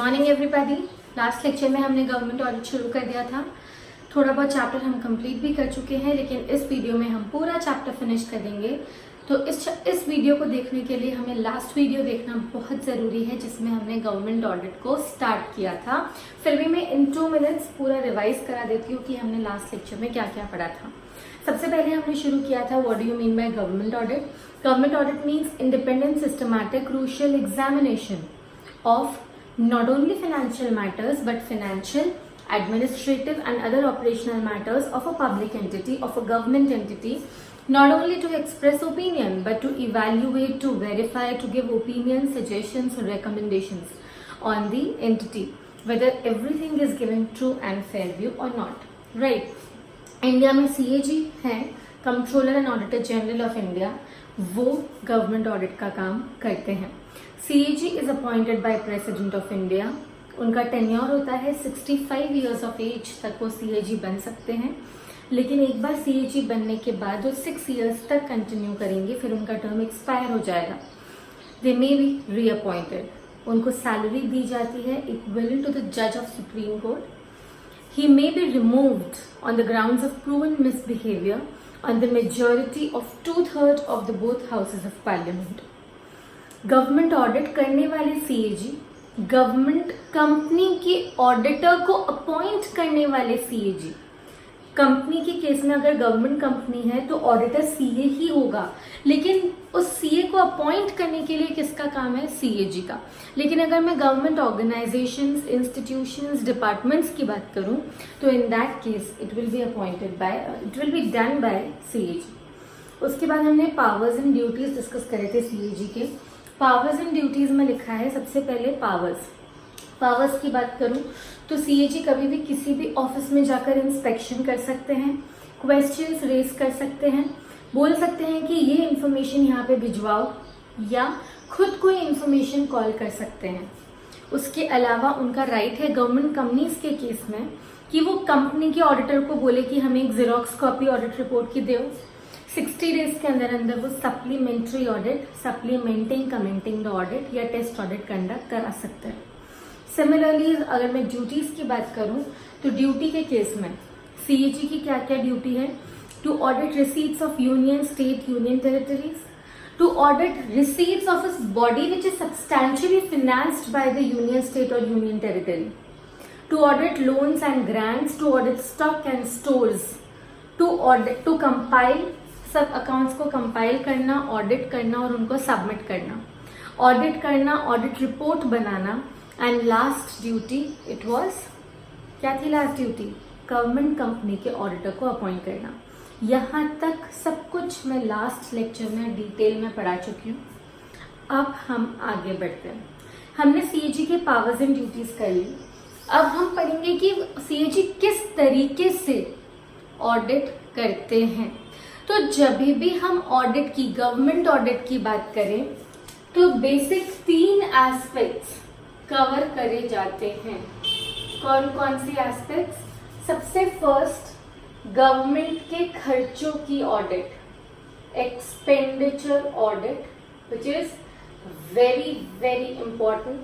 Morning everybody. Last lecture में हमने government audit शुरू कर दिया था। थोड़ा बहुत चैप्टर हम कंप्लीट भी कर चुके हैं, लेकिन इस वीडियो में हम पूरा चैप्टर फिनिश कर देंगे। तो इस वीडियो को देखने के लिए हमें लास्ट वीडियो देखना बहुत ज़रूरी है, जिसमें हमने गवर्नमेंट ऑडिट को स्टार्ट किया था। फिर भी मैं इन 2 मिनट्स पूरा रिवाइज करा देती हूँ कि हमने लास्ट लेक्चर में क्या क्या पढ़ा था। सबसे पहले हमने शुरू किया था what do you mean by government audit. Government audit means independent, systematic, crucial examination of not only financial matters but financial, administrative and other operational matters of a public entity, of a government entity, not only to express opinion but to evaluate, to verify, to give opinions, suggestions and recommendations on the entity, whether everything is given true and fair view or not. Right. India में CAG है, controller and auditor general of India, वो government audit का काम करते हैं। CAG is appointed by president of India. उनका tenure होता है 65 ईयर्स ऑफ एज तक वो CAG बन सकते हैं, लेकिन एक बार CAG बनने के बाद वो 6 ईयर्स तक कंटिन्यू करेंगे, फिर उनका टर्म एक्सपायर हो जाएगा। दे मे बी रीअपॉइंटेड। उनको सैलरी दी जाती है इक्विवेलेंट टू द जज of supreme court. He may be removed on the grounds of proven misbehavior on the majority of 2/3 of the both houses of parliament. Government audit करने वाले CAG, government company के auditor को appoint करने वाले CAG। Company के case में अगर government company है तो ऑडिटर CA ही होगा, लेकिन उस CA को अपॉइंट करने के लिए किसका काम है? CAG का। लेकिन अगर मैं गवर्नमेंट ऑर्गेनाइजेशंस, इंस्टीट्यूशंस, डिपार्टमेंट्स की बात करूं तो in that case it will be done by CAG। उसके बाद हमने पावर्स एंड ड्यूटीज डिस्कस करे थे CAG के। पावर्स एंड ड्यूटीज में लिखा है सबसे पहले पावर्स की बात करूं तो CAG कभी भी किसी भी ऑफिस में जाकर इंस्पेक्शन कर सकते हैं, क्वेश्चंस रेज कर सकते हैं, बोल सकते हैं कि ये इन्फॉर्मेशन यहाँ पे भिजवाओ, या खुद कोई इन्फॉर्मेशन कॉल कर सकते हैं। उसके अलावा उनका राइट है गवर्नमेंट कंपनीज के केस में कि वो कंपनी के ऑडिटर को बोले कि हमें एक जेरोक्स कॉपी ऑडिट रिपोर्ट की दो। 60 डेज के अंदर अंदर वो supplementary audit, supplementing commenting the audit या टेस्ट ऑडिट कंडक्ट करा सकते हैं। सिमिलरली अगर मैं ड्यूटीज की बात करूं तो ड्यूटी के केस में CAG की क्या क्या ड्यूटी है? To audit receipts of union, state, union territories, to audit receipts of a body which is substantially financed by the union, state और union territory, to audit loans and grants, to audit stock and stores, to compile, सब accounts को compile करना, audit करना और उनको submit करना, audit करना, audit report बनाना। And last duty it was, क्या थी लास्ट ड्यूटी? गवर्नमेंट कंपनी के ऑडिटर को अपॉइंट करना। यहाँ तक सब कुछ मैं लास्ट लेक्चर में डिटेल में पढ़ा चुकी हूँ। अब हम आगे बढ़ते हैं। हमने CAG के पावर्स एंड ड्यूटीज कर ली। अब हम पढ़ेंगे कि CAG किस तरीके से ऑडिट करते हैं। तो जब भी हम ऑडिट की, गवर्नमेंट ऑडिट की बात करें तो बेसिक 3 एस्पेक्ट्स कवर करे जाते हैं। कौन कौन सी एस्पेक्ट्स? सबसे फर्स्ट गवर्नमेंट के खर्चों की audit, expenditure audit, which is very very important.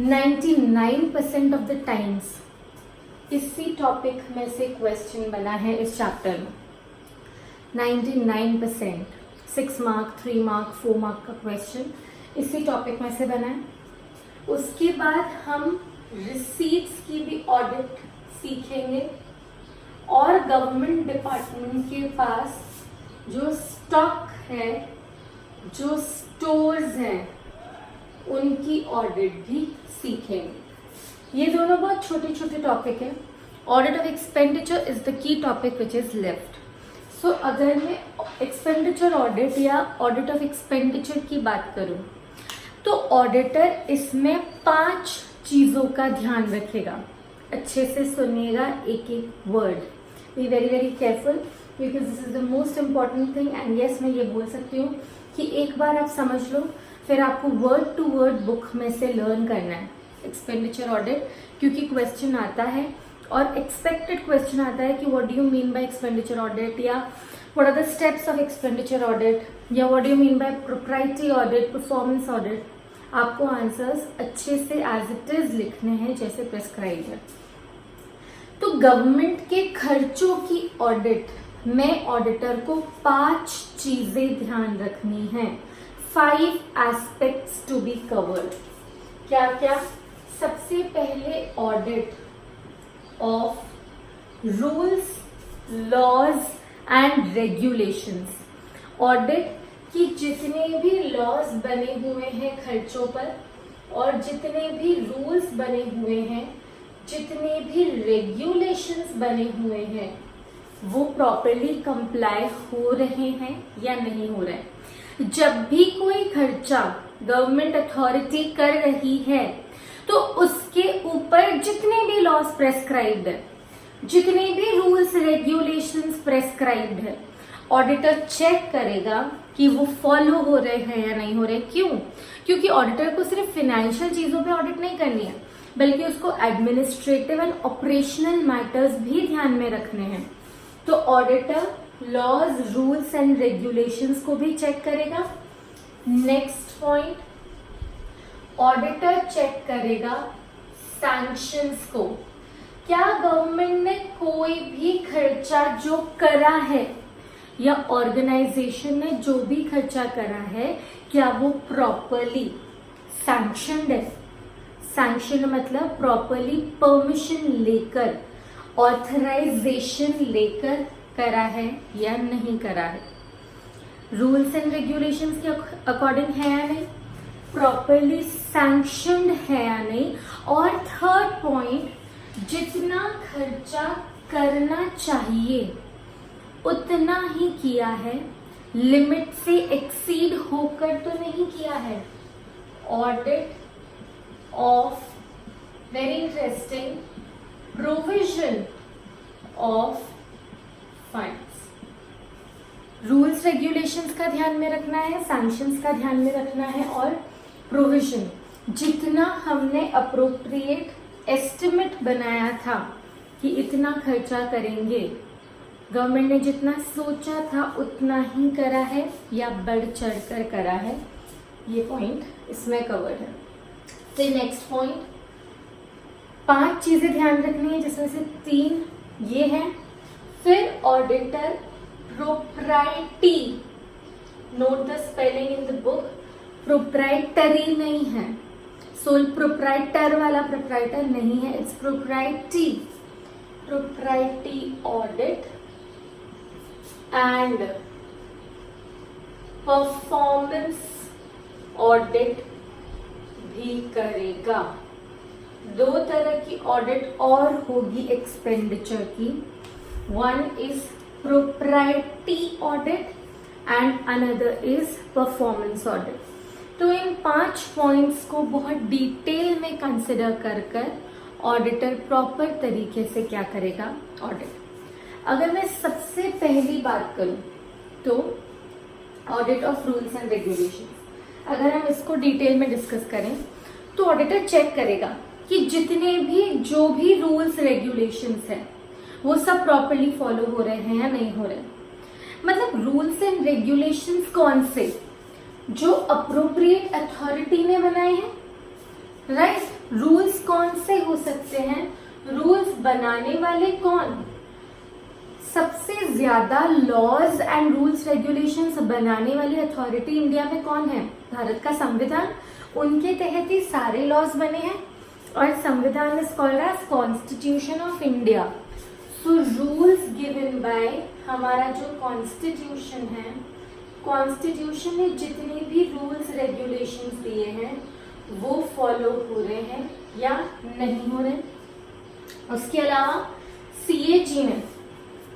99% of the times इसी टॉपिक में से क्वेश्चन बना है इस चैप्टर में। 99%, 6 मार्क, 3 मार्क, 4 मार्क का क्वेश्चन इसी टॉपिक में से बना है। उसके बाद हम रिसीट्स की भी ऑडिट सीखेंगे और गवर्नमेंट डिपार्टमेंट के पास जो स्टॉक है, जो स्टोर्स हैं, उनकी ऑडिट भी सीखेंगे। ये दोनों बहुत छोटे छोटे टॉपिक हैं। Audit of expenditure is the key topic which is left. So अगर मैं एक्सपेंडिचर ऑडिट या ऑडिट ऑफ एक्सपेंडिचर की बात करूं तो ऑडिटर इसमें 5 चीजों का ध्यान रखेगा। अच्छे से सुनिएगा एक एक word, be very very careful because this is the most important thing. And yes, मैं ये बोल सकती हूँ कि एक बार आप समझ लो, फिर आपको वर्ड टू वर्ड बुक में से लर्न करना है एक्सपेंडिचर ऑडिट, क्योंकि क्वेश्चन आता है और एक्सपेक्टेड क्वेश्चन आता है कि what do you mean by expenditure audit, या what are the steps of expenditure audit, या what do you mean by proprietary audit, performance audit. आपको आंसर्स अच्छे से एज इट इज लिखने हैं जैसे प्रेस्क्राइब है। तो गवर्नमेंट के खर्चों की ऑडिट में ऑडिटर को 5 चीजें ध्यान रखनी है। 5 एस्पेक्ट्स टू बी कवर्ड। क्या क्या? सबसे पहले audit of rules, laws and regulations. Audit कि जितने भी लॉज बने हुए हैं खर्चों पर और जितने भी रूल्स बने हुए हैं, जितने भी रेगुलेशंस बने हुए हैं, वो प्रॉपरली कंप्लाई हो रहे हैं या नहीं हो रहे हैं। जब भी कोई खर्चा गवर्नमेंट अथॉरिटी कर रही है तो उसके ऊपर जितने भी लॉज प्रेस्क्राइब्ड है, जितने भी रूल्स रेगुलेशंस प्रेस्क्राइब्ड है, ऑडिटर चेक करेगा कि वो फॉलो हो रहे हैं या नहीं हो रहे। क्यों? क्योंकि ऑडिटर को सिर्फ फाइनेंशियल चीजों पे ऑडिट नहीं करनी है, बल्कि उसको एडमिनिस्ट्रेटिव एंड ऑपरेशनल मैटर्स भी ध्यान में रखने हैं। तो auditor laws, rules and regulations को भी चेक करेगा। नेक्स्ट पॉइंट, ऑडिटर चेक करेगा सैंक्शंस को। क्या गवर्नमेंट ने कोई भी खर्चा जो करा है या ऑर्गेनाइजेशन ने जो भी खर्चा करा है, क्या वो प्रॉपरली सैंक्शनड है? सैंक्शन मतलब प्रॉपरली परमिशन लेकर, ऑथराइजेशन लेकर करा है या नहीं करा है। रूल्स एंड रेगुलेशंस के अकॉर्डिंग है या नहीं, प्रॉपरली सैंक्शनड है या नहीं। और थर्ड पॉइंट, जितना खर्चा करना चाहिए उतना ही किया है, लिमिट से एक्सीड होकर तो नहीं किया है। Audit of, very interesting, provision of funds. Rules regulations का ध्यान में रखना है, सैंक्शंस का ध्यान में रखना है और प्रोविजन, जितना हमने अप्रोप्रिएट एस्टिमेट बनाया था कि इतना खर्चा करेंगे, गवर्नमेंट ने जितना सोचा था उतना ही करा है या बढ़ चढ़कर करा है, ये पॉइंट इसमें कवर्ड है। फिर नेक्स्ट पॉइंट, 5 चीजें ध्यान रखनी है जिसमें से 3 ये है। फिर auditor propriety, note the spelling in the book, proprietary नहीं है, सोल प्रोप्राइटर वाला प्रोप्राइटर नहीं है, it's propriety. Propriety audit and performance audit भी करेगा। 2 तरह की ऑडिट और होगी एक्सपेंडिचर की। One is propriety audit and another is performance audit. तो इन 5 पॉइंट्स को बहुत डिटेल में कंसिडर कर ऑडिटर प्रॉपर तरीके से क्या करेगा, ऑडिट। अगर मैं सबसे पहली बात करूं तो audit of rules and regulations, अगर हम इसको डिटेल में डिस्कस करें तो ऑडिटर चेक करेगा कि जितने भी जो भी रूल्स रेगुलेशंस हैं वो सब प्रॉपरली फॉलो हो रहे हैं या नहीं हो रहे। मतलब रूल्स एंड रेगुलेशंस कौन से? जो अप्रोप्रिएट अथॉरिटी ने बनाए हैं, राइट। रूल्स कौन से हो सकते हैं? रूल्स बनाने वाले कौन? सबसे ज्यादा लॉज एंड रूल्स रेगुलेशंस बनाने वाली अथॉरिटी इंडिया में कौन है? भारत का संविधान, उनके तहत ही सारे लॉज बने हैं और संविधान is called as constitution of India. So rules given by हमारा जो कॉन्स्टिट्यूशन है, कॉन्स्टिट्यूशन में जितने भी रूल्स रेगुलेशंस दिए हैं वो फॉलो हो रहे हैं या नहीं हो रहे। उसके अलावा सीएजी ने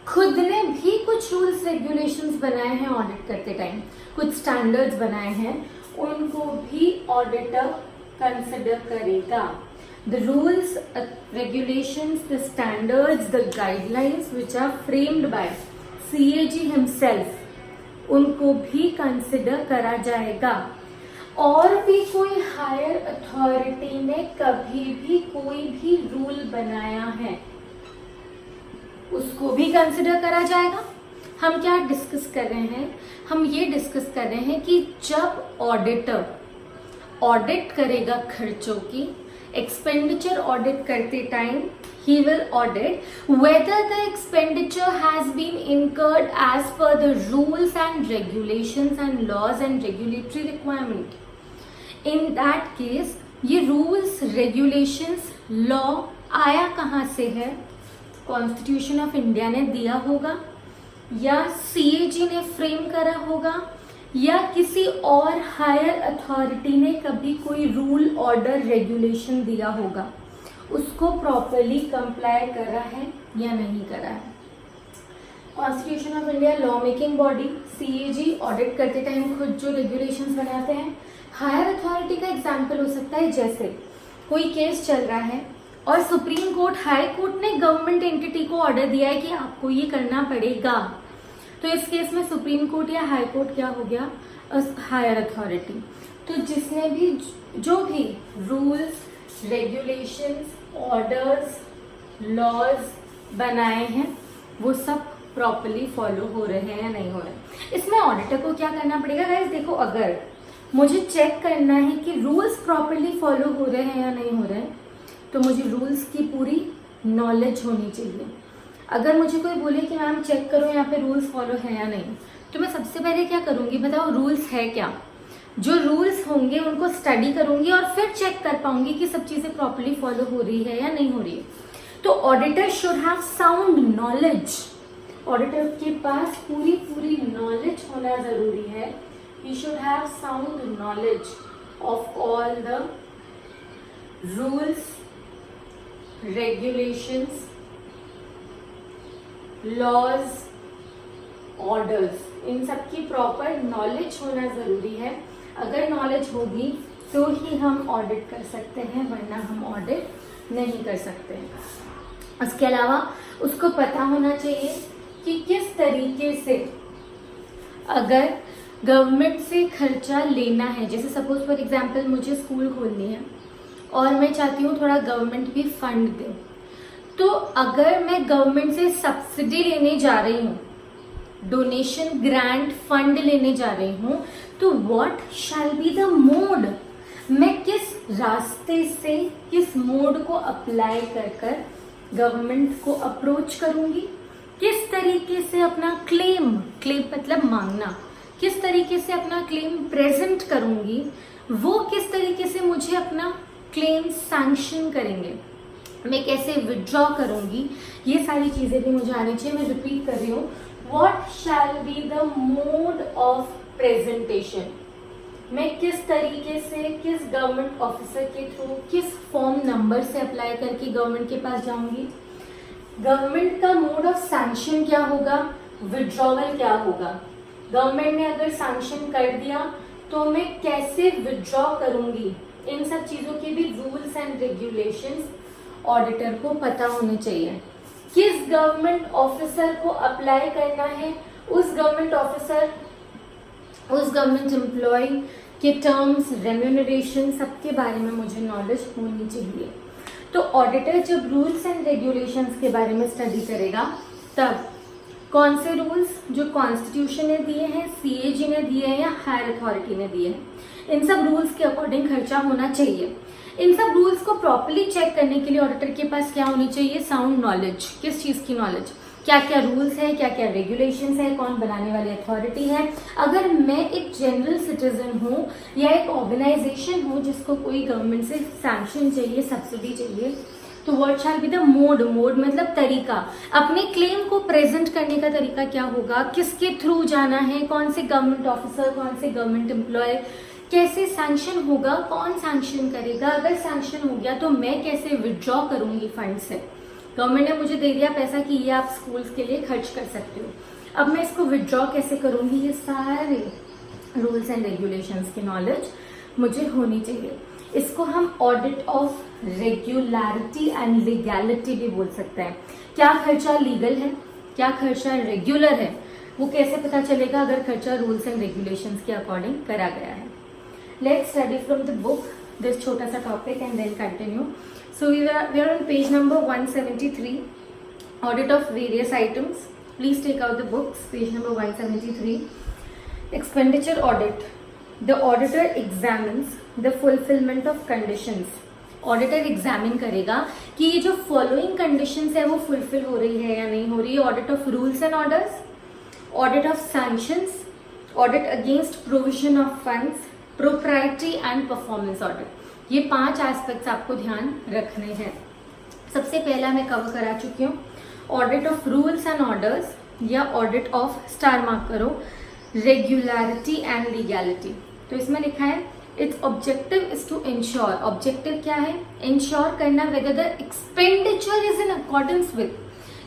खुद ने भी कुछ रूल्स रेगुलेशंस बनाए हैं ऑडिट करते टाइम, कुछ स्टैंडर्ड्स बनाए हैं, उनको भी ऑडिटर कंसिडर करेगा। The rules, regulations, the standards, the guidelines which are framed by CAG himself, उनको भी कंसिडर करा जाएगा। और भी कोई हायर अथॉरिटी ने कभी भी कोई भी रूल बनाया है उसको भी कंसिडर करा जाएगा। हम क्या डिस्कस कर रहे हैं? हम ये डिस्कस कर रहे हैं कि जब ऑडिटर ऑडिट करेगा खर्चों की, एक्सपेंडिचर ऑडिट करते time he will audit whether the expenditure has been incurred as per the rules and regulations and laws and regulatory requirement. In that case ये रूल्स रेगुलेशंस लॉ आया कहाँ से है? Constitution of India ने दिया होगा, या CAG ने फ्रेम करा होगा, या किसी और हायर अथॉरिटी ने कभी कोई रूल ऑर्डर रेगुलेशन दिया होगा, उसको प्रॉपरली कंप्लाई करा है या नहीं करा है. Constitution of India law making body, CAG audit करते टाइम खुद जो रेगुलेशंस बनाते हैं. हायर अथॉरिटी का एग्जाम्पल हो सकता है जैसे कोई केस चल रहा है और सुप्रीम कोर्ट, हाई कोर्ट ने गवर्नमेंट एंटिटी को ऑर्डर दिया है कि आपको ये करना पड़ेगा. तो इस केस में सुप्रीम कोर्ट या हाई कोर्ट क्या हो गया? Higher authority. तो जिसने भी जो भी रूल्स रेगुलेशंस ऑर्डर्स लॉज बनाए हैं वो सब प्रॉपरली फॉलो हो रहे हैं या नहीं हो रहे. इसमें ऑडिटर को क्या करना पड़ेगा गाइस? देखो, अगर मुझे चेक करना है कि रूल्स प्रॉपरली फॉलो हो रहे हैं या नहीं हो रहे हैं, तो मुझे रूल्स की पूरी नॉलेज होनी चाहिए. अगर मुझे कोई बोले कि मैम चेक करो यहाँ पे रूल्स फॉलो है या नहीं, तो मैं सबसे पहले क्या करूँगी? बताओ रूल्स है क्या? जो रूल्स होंगे उनको स्टडी करूँगी और फिर चेक कर पाऊंगी कि सब चीज़ें प्रॉपरली फॉलो हो रही है या नहीं हो रही है. तो auditor should have sound knowledge. Auditor के पास पूरी नॉलेज होना ज़रूरी है. He should have sound knowledge of all the rules, regulations, laws, orders. इन सब की प्रॉपर नॉलेज होना ज़रूरी है. अगर नॉलेज होगी तो ही हम ऑडिट कर सकते हैं, वरना हम ऑडिट नहीं कर सकते हैं. उसके अलावा उसको पता होना चाहिए कि किस तरीके से अगर गवर्नमेंट से खर्चा लेना है. जैसे सपोज फॉर एग्जांपल मुझे स्कूल खोलनी है और मैं चाहती हूँ थोड़ा गवर्नमेंट भी फंड दे. तो अगर मैं गवर्नमेंट से सब्सिडी लेने जा रही हूँ, डोनेशन ग्रांट फंड लेने जा रही हूँ, तो what shall be the mode? मैं किस रास्ते से, किस मोड को अप्लाई कर गवर्नमेंट को अप्रोच करूँगी, किस तरीके से अपना क्लेम मतलब मांगना, किस तरीके से अपना क्लेम प्रेजेंट करूंगी, वो किस तरीके से मुझे अपना क्लेम सैंक्शन करेंगे, मैं कैसे विड्रॉ करूंगी, ये सारी चीजें भी मुझे आनी चाहिए. मैं रिपीट कर रही हूँ, what shall be the mode of presentation. मैं किस तरीके से, किस गवर्नमेंट ऑफिसर के थ्रू, किस फॉर्म नंबर से अप्लाई करके गवर्नमेंट के पास जाऊंगी. गवर्नमेंट का मोड ऑफ सैंक्शन क्या होगा, विड्रॉवल क्या होगा. गवर्नमेंट ने अगर सैंक्शन कर दिया तो मैं कैसे विड्रॉ करूंगी. इन सब चीज़ों के भी रूल्स एंड रेगुलेशंस ऑडिटर को पता होने चाहिए. किस गवर्नमेंट ऑफिसर को अप्लाई करना है, उस गवर्नमेंट ऑफिसर, उस गवर्नमेंट एम्प्लॉय के टर्म्स, रेम्यूनरेशन, सबके बारे में मुझे नॉलेज होनी चाहिए. तो ऑडिटर जब रूल्स एंड रेगुलेशंस के बारे में स्टडी करेगा, तब कौन से रूल्स जो कॉन्स्टिट्यूशन ने दिए हैं, CAG ने दिए हैं या हायर अथॉरिटी ने दिए हैं, इन सब रूल्स के अकॉर्डिंग खर्चा होना चाहिए. इन सब रूल्स को प्रॉपर्ली चेक करने के लिए ऑडिटर के पास क्या होनी चाहिए? Sound knowledge. किस चीज़ की नॉलेज? क्या क्या रूल्स है, क्या क्या रेगुलेशंस है, कौन बनाने वाली अथॉरिटी है. अगर मैं एक जनरल सिटीजन हूँ या एक ऑर्गेनाइजेशन हूँ जिसको कोई गवर्नमेंट से सैंक्शन चाहिए, सब्सिडी चाहिए, तो what shall be the mode. Mode मतलब तरीका. अपने क्लेम को प्रेजेंट करने का तरीका क्या होगा, किसके थ्रू जाना है, कौन से गवर्नमेंट ऑफिसर, कौन से गवर्नमेंट एम्प्लॉय, कैसे सैंक्शन होगा, कौन सैंक्शन करेगा, अगर सैंक्शन हो गया तो मैं कैसे विड्रॉ करूंगी फंड से. गवर्नमेंट ने मुझे दे दिया पैसा कि ये आप स्कूल्स के लिए खर्च कर सकते हो, अब मैं इसको विड्रॉ कैसे करूंगी. ये सारे रूल्स एंड रेगुलेशंस की नॉलेज मुझे होनी चाहिए. इसको हम audit of regularity and legality भी बोल सकते हैं. क्या खर्चा लीगल है, क्या खर्चा रेगुलर है, वो कैसे पता चलेगा अगर खर्चा रूल्स एंड रेगुलेशंस के अकॉर्डिंग करा गया है. Let's study from the book this छोटा सा topic and then continue. So we are on page number 173, audit of various items. Please take out the books. Page number 173, expenditure audit. The auditor examines the fulfilment of conditions. Auditor examine करेगा कि ये जो following conditions है वो fulfil हो रही है या नहीं हो रही है। Audit of rules and orders, audit of sanctions, audit against provision of funds, proprietary and performance audit. ये 5 एस्पेक्ट्स आपको ध्यान रखने हैं। सबसे पहला मैं कवर करा चुकी हूँ, audit of rules and orders या ऑडिट ऑफ, स्टार मार्क करो, रेगुलरिटी एंड लीगैलिटी। तो इसमें लिखा है it's objective is to ensure, objective क्या है, इंश्योर करना whether the expenditure is in accordance with,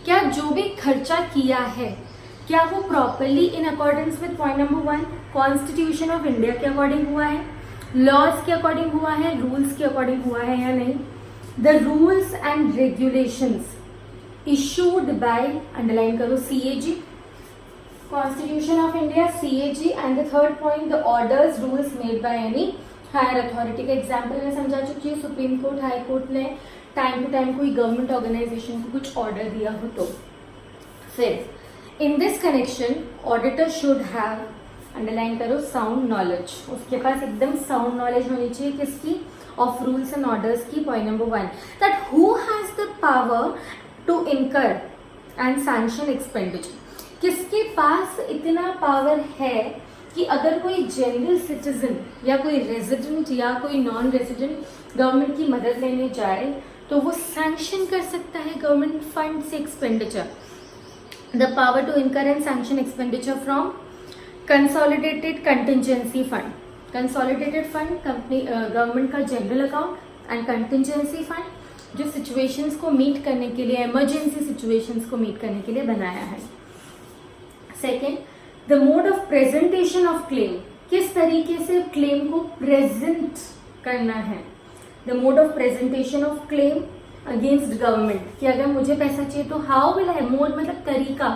क्या जो भी खर्चा किया है क्या वो properly in accordance with, point number 1, constitution of India के अकॉर्डिंग हुआ है, लॉज के अकॉर्डिंग हुआ है, रूल्स के अकॉर्डिंग हुआ है या नहीं। The rules and regulations issued by, underline करो, CAG, constitution of India, CAG। And the third point, the orders rules made by any higher authority. का एग्जाम्पल मैं समझा चुकी हूँ, सुप्रीम कोर्ट, हाई कोर्ट ने टाइम टू टाइम कोई government organisation को कुछ ऑर्डर दिया हो तो। फिर in this connection auditor should have, underline करो, साउंड नॉलेज। उसके पास एकदम साउंड नॉलेज होनी चाहिए किसकी, ऑफ रूल्स एंड ऑर्डर्स की। Point number 1, that who has the power to incur and sanction expenditure. किसके पास इतना पावर है कि अगर कोई जनरल सिटीजन या कोई रेजिडेंट या कोई नॉन रेजिडेंट गवर्नमेंट की मदद लेने जाए तो वो सैंक्शन कर सकता है गवर्नमेंट फंड से expenditure. The power to incur and sanction expenditure from consolidated contingency fund. Consolidated fund company government का general account, and contingency fund जो सिचुएशंस को मीट करने के लिए, इमरजेंसी सिचुएशंस को मीट करने के लिए बनाया है। Second, the mode of presentation of claim, किस तरीके से क्लेम को प्रेजेंट करना है। The mode of presentation of claim against government, कि अगर मुझे पैसा चाहिए तो हाउ विल आई, मोड मतलब तरीका,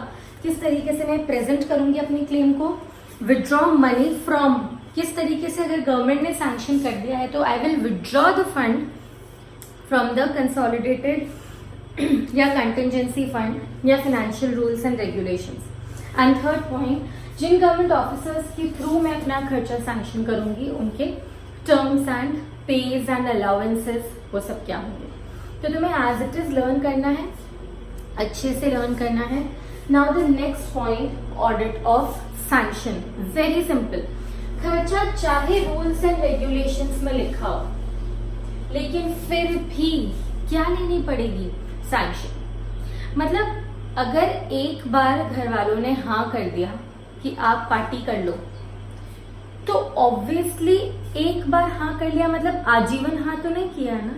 किस तरीके से मैं प्रेजेंट करूंगी अपनी क्लेम को। विड्रॉ मनी फ्रॉम, किस तरीके से अगर गवर्नमेंट ने सैंक्शन कर दिया है तो I will withdraw the fund from the consolidated या कंटिजेंसी फंड या financial rules and regulations. And third point, जिन गवर्नमेंट ऑफिसर्स के थ्रू मैं अपना खर्चा सैंक्शन करूंगी उनके terms and pays and allowances वो सब क्या होंगे। तो तुम्हें एज इट इज लर्न करना है, अच्छे से लर्न करना है। Now the next point, audit of sanction. Very simple, खर्चा चाहे रूल्स एंड रेगुलेशंस में लिखा हो लेकिन फिर भी क्या लेनी पड़ेगी, सैंक्शन। मतलब अगर एक बार घर वालों ने हाँ कर दिया कि आप पार्टी कर लो तो ऑब्वियसली एक बार हाँ कर लिया मतलब आजीवन हाँ तो नहीं किया ना।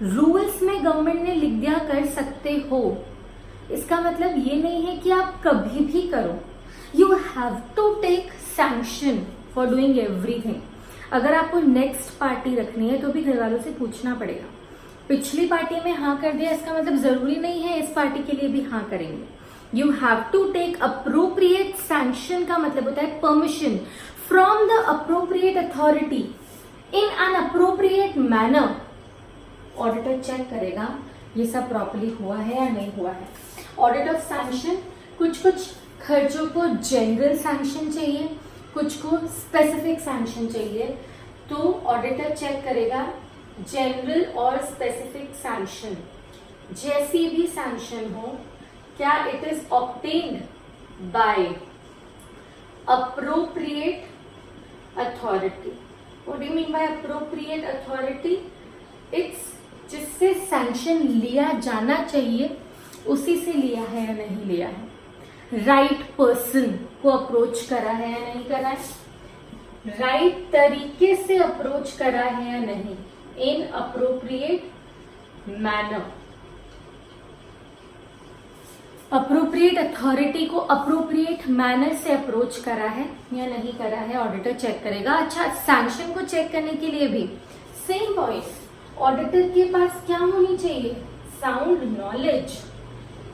रूल्स में गवर्नमेंट ने लिख दिया कर सकते हो, इसका मतलब ये नहीं है कि आप कभी भी करो। You have to take sanction for doing everything. अगर आपको नेक्स्ट पार्टी रखनी है तो भी घर वालों से पूछना पड़ेगा। पिछली पार्टी में हाँ कर दिया इसका मतलब जरूरी नहीं है इस पार्टी के लिए भी हाँ करेंगे। You have to take appropriate sanction का मतलब होता है permission from the appropriate authority in an appropriate manner. Auditor check करेगा ये सब प्रॉपर्ली हुआ है या नहीं हुआ है। ऑडिट ऑफ सैंक्शन, कुछ कुछ खर्चों को जनरल सैंक्शन चाहिए, कुछ को स्पेसिफिक सैंक्शन चाहिए, तो ऑडिटर चेक करेगा जनरल और स्पेसिफिक सैंक्शन। जैसी भी सैंक्शन हो क्या it is obtained by appropriate authority. What do you mean bye appropriate authority? It's जिससे सैंक्शन लिया जाना चाहिए उसी से लिया है या नहीं लिया है। राइट पर्सन को अप्रोच करा है या नहीं करा है, राइट तरीके से अप्रोच करा है या नहीं, in appropriate manner. Appropriate authority को अप्रोप्रिएट मैनर से अप्रोच करा है या नहीं करा है, ऑडिटर चेक करेगा। अच्छा, सैंक्शन को चेक करने के लिए भी सेम पॉइंट, ऑडिटर के पास क्या होनी चाहिए, साउंड नॉलेज।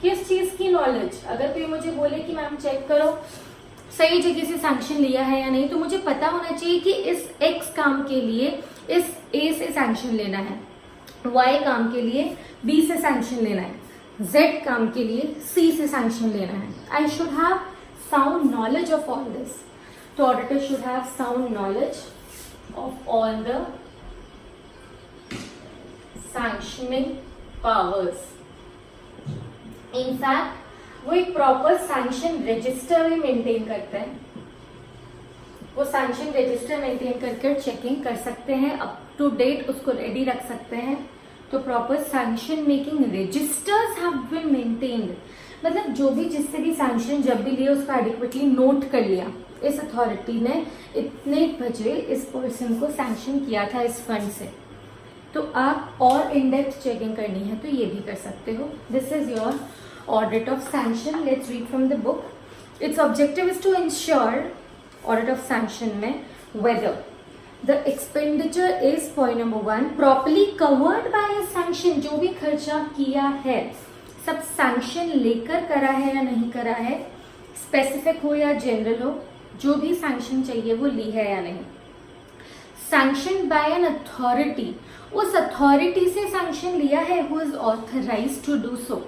किस चीज की नॉलेज? अगर कोई मुझे बोले कि मैम चेक करो सही जगह से सैंक्शन लिया है या नहीं, तो मुझे पता होना चाहिए कि इस एक्स काम के लिए इस ए से सैंक्शन लेना है, वाई काम के लिए बी से सैंक्शन लेना है, जेड काम के लिए सी से सैंक्शन लेना है। I should have sound knowledge of all this. तो auditor should have sound knowledge of all the sanctioning powers. In fact, वो एक प्रॉपर सैंक्शन रजिस्टर भी मेंटेन करते हैं. वो सैंक्शन रजिस्टर मेंटेन करके चेकिंग कर सकते हैं, अप टू डेट उसको रेडी रख सकते हैं. तो proper sanction making registers have been maintained. मतलब जो भी जिससे भी सैंक्शन जब भी लिया उसका एडिक्वेटली नोट कर लिया. इस अथॉरिटी ने इतने बजे इस पर्सन को सैंक्शन किया था इस फंड से. तो आप और इन डेप्थ चेकिंग करनी है तो ये भी कर सकते हो. This is your audit of sanction. Let's read from the book. Its objective is to ensure audit of sanction में whether the expenditure is point number 1 properly covered by a sanction. जो भी खर्चा किया है सब sanction लेकर करा है या नहीं करा है, specific हो या general हो, जो भी sanction चाहिए वो ली है या नहीं. Sanctioned by an authority, उस authority से sanction लिया है who is authorized to do so.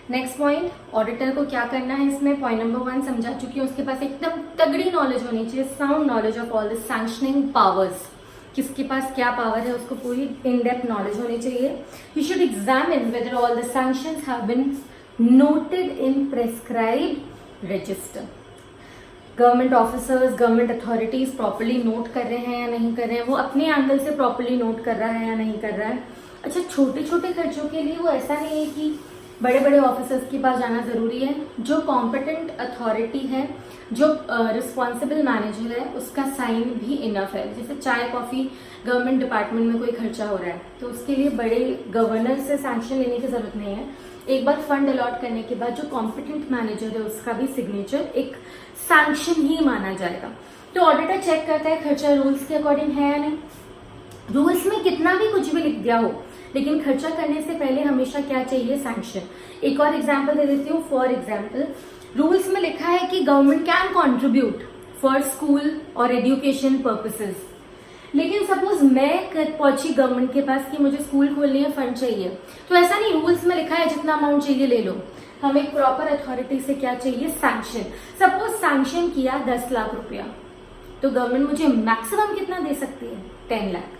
Next point, auditor को क्या करना है इसमें. पॉइंट नंबर 1 समझा चुकी हूँ. उसके पास एकदम तगड़ी नॉलेज होनी चाहिए, sound knowledge of all the sanctioning powers. किसके पास क्या पावर है उसको पूरी इन डेप्थ नॉलेज होनी चाहिए. You should examine whether all the sanctions have been noted in prescribed register. Government officers, government authorities properly note कर रहे हैं या नहीं कर रहे हैं, वो अपने एंगल से प्रॉपर्ली नोट कर रहा है या नहीं कर रहा है. अच्छा, छोटे छोटे खर्चों के लिए वो ऐसा नहीं है कि बड़े बड़े ऑफिसर्स के पास जाना ज़रूरी है. जो कॉम्पिटेंट अथॉरिटी है, जो रिस्पॉन्सिबल मैनेजर है, उसका साइन भी इनफ है. जैसे चाय कॉफ़ी गवर्नमेंट डिपार्टमेंट में कोई खर्चा हो रहा है तो उसके लिए बड़े गवर्नर से सैंक्शन लेने की ज़रूरत नहीं है. एक बार फंड अलॉट करने के बाद जो कॉम्पिटेंट मैनेजर है उसका भी सिग्नेचर एक सैंक्शन ही माना जाएगा. तो ऑडिटर चेक करता है खर्चा रूल्स के अकॉर्डिंग है या नहीं. रूल्स में कितना भी कुछ भी लिख दिया हो, लेकिन खर्चा करने से पहले हमेशा क्या चाहिए, सैंक्शन. एक और एग्जांपल दे देती हूँ. फॉर एग्जांपल, रूल्स में लिखा है कि government can contribute for school और एजुकेशन पर्पसेस. लेकिन सपोज मैं पहुंची गवर्नमेंट के पास कि मुझे स्कूल खोलने है, फंड चाहिए, तो ऐसा नहीं रूल्स में लिखा है जितना अमाउंट चाहिए ले लो. हमें प्रॉपर अथॉरिटी से क्या चाहिए, सैंक्शन. सपोज सैंक्शन किया 10 लाख रुपया, तो गवर्नमेंट मुझे मैक्सिमम कितना दे सकती है, 10 लाख.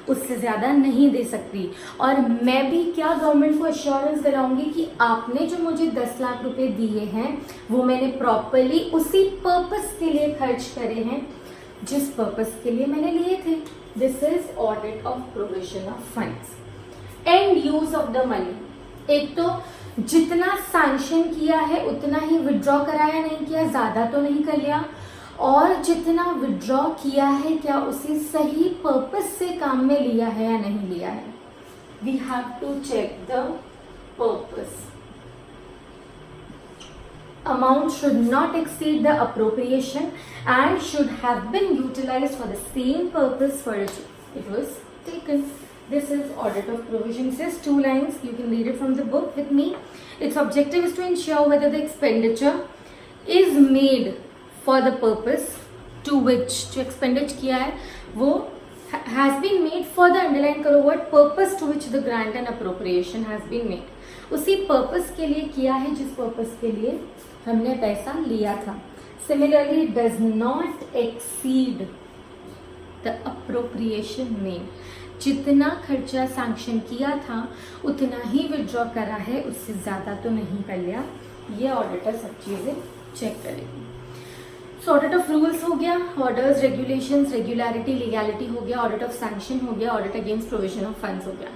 उससे ज्यादा नहीं दे सकती. और मैं भी क्या गवर्नमेंट को अश्योरेंस दिलाऊंगी कि आपने जो मुझे 10 लाख रुपए दिए हैं वो मैंने प्रॉपरली उसी पर्पस के लिए खर्च करे हैं जिस पर्पस के लिए मैंने लिए थे. This is audit of provision of funds and use of the money. एक तो जितना सैंक्शन किया है उतना ही विड्रॉ कराया, नहीं किया, ज्यादा तो नहीं कर लिया. और जितना विड्रॉ किया है क्या उसे सही पर्पस से काम में लिया है या नहीं लिया है. We have to check the purpose. Amount should not exceed the appropriation and should have been utilised for the same purpose for it was taken. This is audit of provision. It says 2 lines. You can read it from the book with me. Its objective is to ensure whether the expenditure is made for the purpose to which जो expenditure किया है वो has been made for the underline करो word purpose to which the grant and appropriation has been made. उसी purpose के लिए किया है जिस purpose के लिए हमने पैसा लिया था. Similarly, it does not exceed the appropriation made. जितना खर्चा सैंक्शन किया था उतना ही विड्रॉ करा है, उससे ज़्यादा तो नहीं कर लिया. ये ऑडिटर सब चीज़ें चेक करेगी. सो ऑडिट ऑफ रूल्स हो गया, ऑर्डर्स, रेगुलेशंस, रेगुलरिटी, लीगैलिटी हो गया, ऑडिट ऑफ सैंक्शन हो गया, audit against provision of funds हो गया.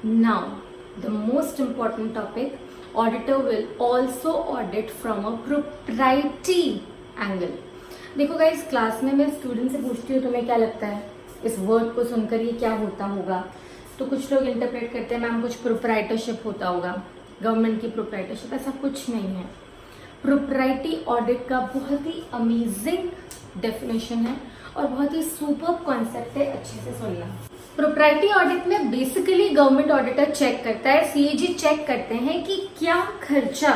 Now the most important topic, auditor will also audit from a propriety angle. देखो गाइस, क्लास में मैं स्टूडेंट से पूछती हूँ तुम्हें क्या लगता है इस वर्ड को सुनकर ये क्या होता होगा, तो कुछ लोग इंटरप्रेट करते हैं मैम कुछ प्रोप्राइटरशिप होता होगा, गवर्नमेंट की प्रोप्राइटरशिप. ऐसा कुछ नहीं है. प्रोप्राइटी ऑडिट का बहुत ही अमेजिंग डेफिनेशन है और बहुत ही सुपर कॉन्सेप्ट है, अच्छे से सुनना. प्रोप्राइटी ऑडिट में बेसिकली गवर्नमेंट ऑडिटर चेक करता है, सीएजी चेक करते हैं कि क्या खर्चा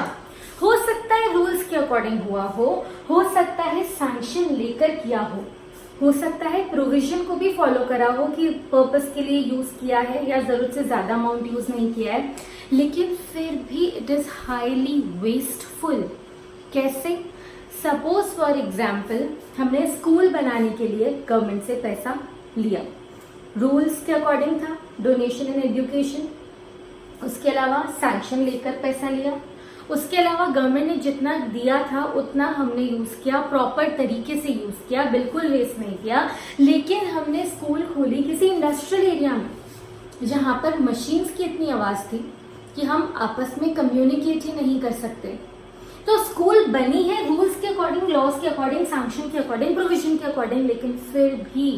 हो सकता है रूल्स के अकॉर्डिंग हुआ हो सकता है सैंक्शन लेकर किया हो सकता है प्रोविजन को भी फॉलो करा हो कि पर्पस के लिए यूज किया है या जरूरत से ज्यादा अमाउंट यूज नहीं किया है, लेकिन फिर भी इट इज हाईली वेस्टफुल. कैसे? सपोज फॉर एग्जाम्पल हमने स्कूल बनाने के लिए गवर्नमेंट से पैसा लिया, रूल्स के अकॉर्डिंग था, डोनेशन इन एजुकेशन। उसके अलावा सैंक्शन लेकर पैसा लिया। उसके अलावा गवर्नमेंट ने जितना दिया था उतना हमने यूज किया, प्रॉपर तरीके से यूज किया, बिल्कुल वेस्ट नहीं किया। लेकिन हमने स्कूल खोली किसी इंडस्ट्रियल एरिया में जहां पर मशीन्स की इतनी आवाज थी कि हम आपस में कम्युनिकेट ही नहीं कर सकते। तो स्कूल बनी है रूल्स के अकॉर्डिंग, लॉज के अकॉर्डिंग, सैंक्शन के अकॉर्डिंग, प्रोविजन के अकॉर्डिंग, लेकिन फिर भी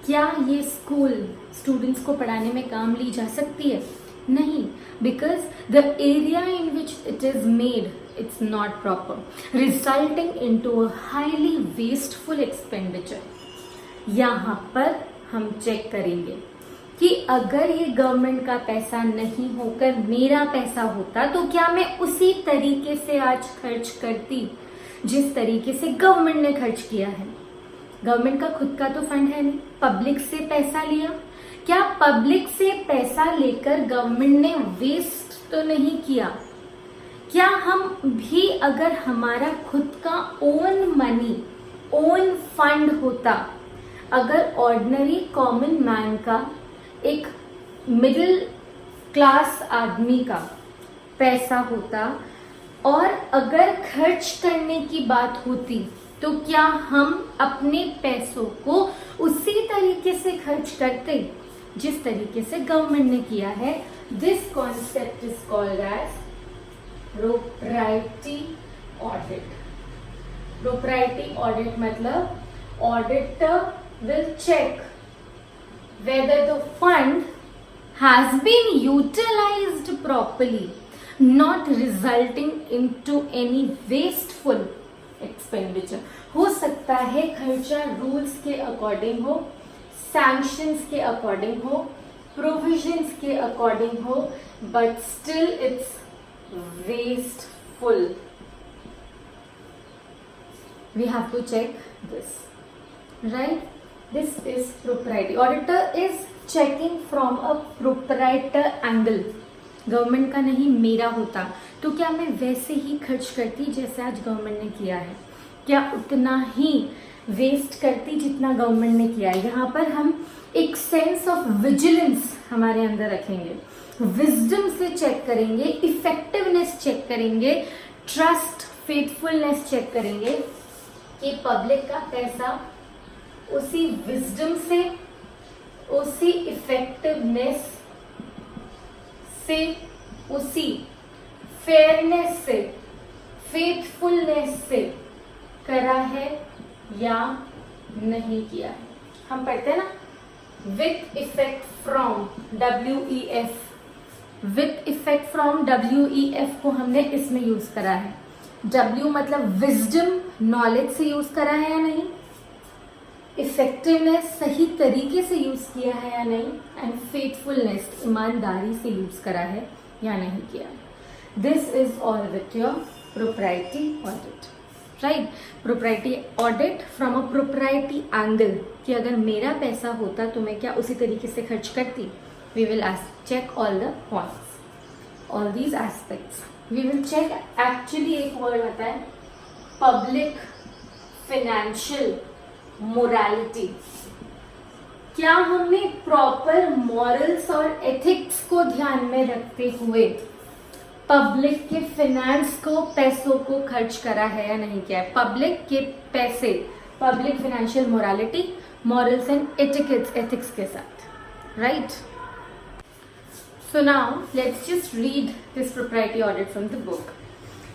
क्या ये स्कूल स्टूडेंट्स को पढ़ाने में काम ली जा सकती है? नहीं, because the area in which it is made, it's not proper, resulting into a highly wasteful expenditure। यहाँ पर हम चेक करेंगे कि अगर ये गवर्नमेंट का पैसा नहीं होकर मेरा पैसा होता तो क्या मैं उसी तरीके से आज खर्च करती जिस तरीके से गवर्नमेंट ने खर्च किया है। गवर्नमेंट का खुद का तो फंड है नहीं, पब्लिक से पैसा लिया। क्या पब्लिक से पैसा लेकर गवर्नमेंट ने वेस्ट तो नहीं किया? क्या हम भी अगर हमारा खुद का ओन मनी, ओन फंड होता, अगर ऑर्डिनरी कॉमन मैन का, एक मिडिल क्लास आदमी का पैसा होता और अगर खर्च करने की बात होती तो क्या हम अपने पैसों को उसी तरीके से खर्च करते जिस तरीके से गवर्नमेंट ने किया है? This concept is called as propriety audit. Propriety audit मतलब auditor will check whether the fund has been utilized properly, not resulting into any wasteful expenditure। हो सकता है खर्चा रूल्स के अकॉर्डिंग हो, सैंक्शंस के अकॉर्डिंग हो, प्रोविजंस के अकॉर्डिंग हो, but still it's wasteful। We have to check this, right? This is propriety. Auditor is checking from a proprietor angle। Government का नहीं, मेरा होता तो क्या मैं वैसे ही खर्च करती जैसे आज गवर्नमेंट ने किया है? क्या उतना ही वेस्ट करती जितना गवर्नमेंट ने किया है? यहाँ पर हम एक सेंस ऑफ विजिलेंस हमारे अंदर रखेंगे, विजडम से चेक करेंगे, इफेक्टिवनेस चेक करेंगे, ट्रस्ट, फेथफुलनेस चेक करेंगे कि पब्लिक का पैसा उसी विजडम से, उसी इफेक्टिवनेस से, उसी फेयरनेस से, फेथफुलनेस से करा है या नहीं किया है। हम पढ़ते हैं ना, with effect from WEF, with effect from WEF को हमने इसमें यूज करा है। W मतलब विजडम, नॉलेज से यूज करा है या नहीं, इफेक्टिवनेस सही तरीके से यूज किया है या नहीं, एंड फेथफुलनेस ईमानदारी से यूज करा है या नहीं किया। This is all with your propriety audit, right? Propriety audit from a propriety angle कि अगर मेरा पैसा होता तो मैं क्या उसी तरीके से खर्च करती। We will check all the points, all these aspects. We will check, actually एक वर्ड आता है पब्लिक फाइनेंशियल मोरालिटी। क्या हमने प्रॉपर मॉरल्स और एथिक्स को ध्यान में रखते हुए पब्लिक के फाइनेंस को, पैसों को खर्च करा है या नहीं किया है? पब्लिक के पैसे, public financial morality, morals and ethics के साथ, right? So now let's just read this propriety audit from the book.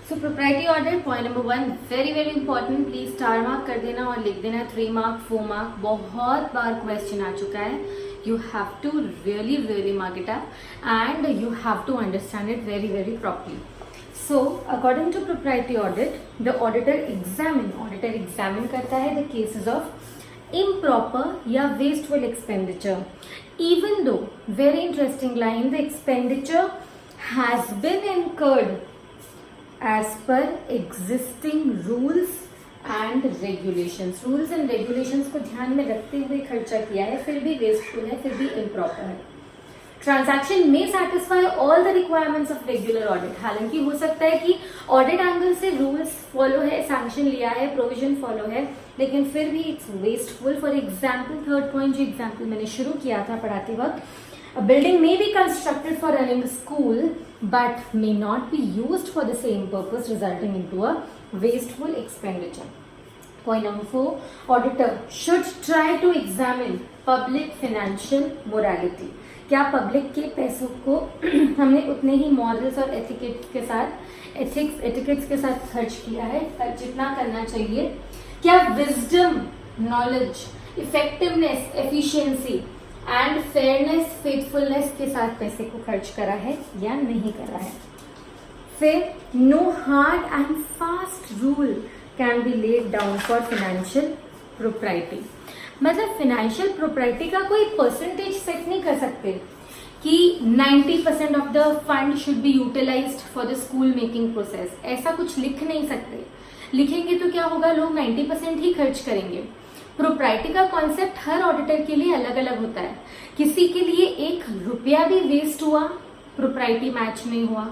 So propriety audit, point number 1, very very important, please star mark कर देना और लिख देना 3 मार्क 4 मार्क। बहुत बार question आ चुका है, you have to really mark it up and you have to understand it very properly. So according to propriety audit, the auditor examine करता है the cases of improper या wasteful expenditure, even though, very interesting line, the expenditure has been incurred as per existing rules and regulations। Rules and regulations को ध्यान में रखते हुए खर्चा किया है, फिर भी वेस्टफुल है, फिर भी इम्प्रॉपर है। ट्रांजैक्शन में satisfy all the requirements of regular audit. हालांकि हो सकता है कि ऑडिट एंगल से रूल्स फॉलो है, सैंक्शन लिया है, प्रोविजन फॉलो है, लेकिन फिर भी it's wasteful. For example, third point जो एग्जाम्पल मैंने शुरू किया था पढ़ाते वक्त, a building may be constructed for running a school but may not be used for the same purpose, resulting into a wasteful expenditure. Point number 4, auditor should try to examine public financial morality. क्या public के पैसों को हमने उतने ही morals और etiquettes के साथ खर्च किया है जितना करना चाहिए? क्या wisdom, knowledge, effectiveness, efficiency and fairness, faithfulness के साथ पैसे को खर्च करा है या नहीं करा है? फिर no hard and fast rule can be laid down for financial propriety. मतलब फाइनेंशियल प्रोप्राइटी का कोई परसेंटेज सेट नहीं कर सकते कि 90% of the fund should be utilised for the school making process. ऐसा कुछ लिख नहीं सकते। लिखेंगे तो क्या होगा, लोग 90% ही खर्च करेंगे। प्रोप्राइटी का कॉन्सेप्ट हर ऑडिटर के लिए अलग अलग होता है। किसी के लिए 1 रुपया भी वेस्ट हुआ, प्रोप्राइटी मैच नहीं हुआ,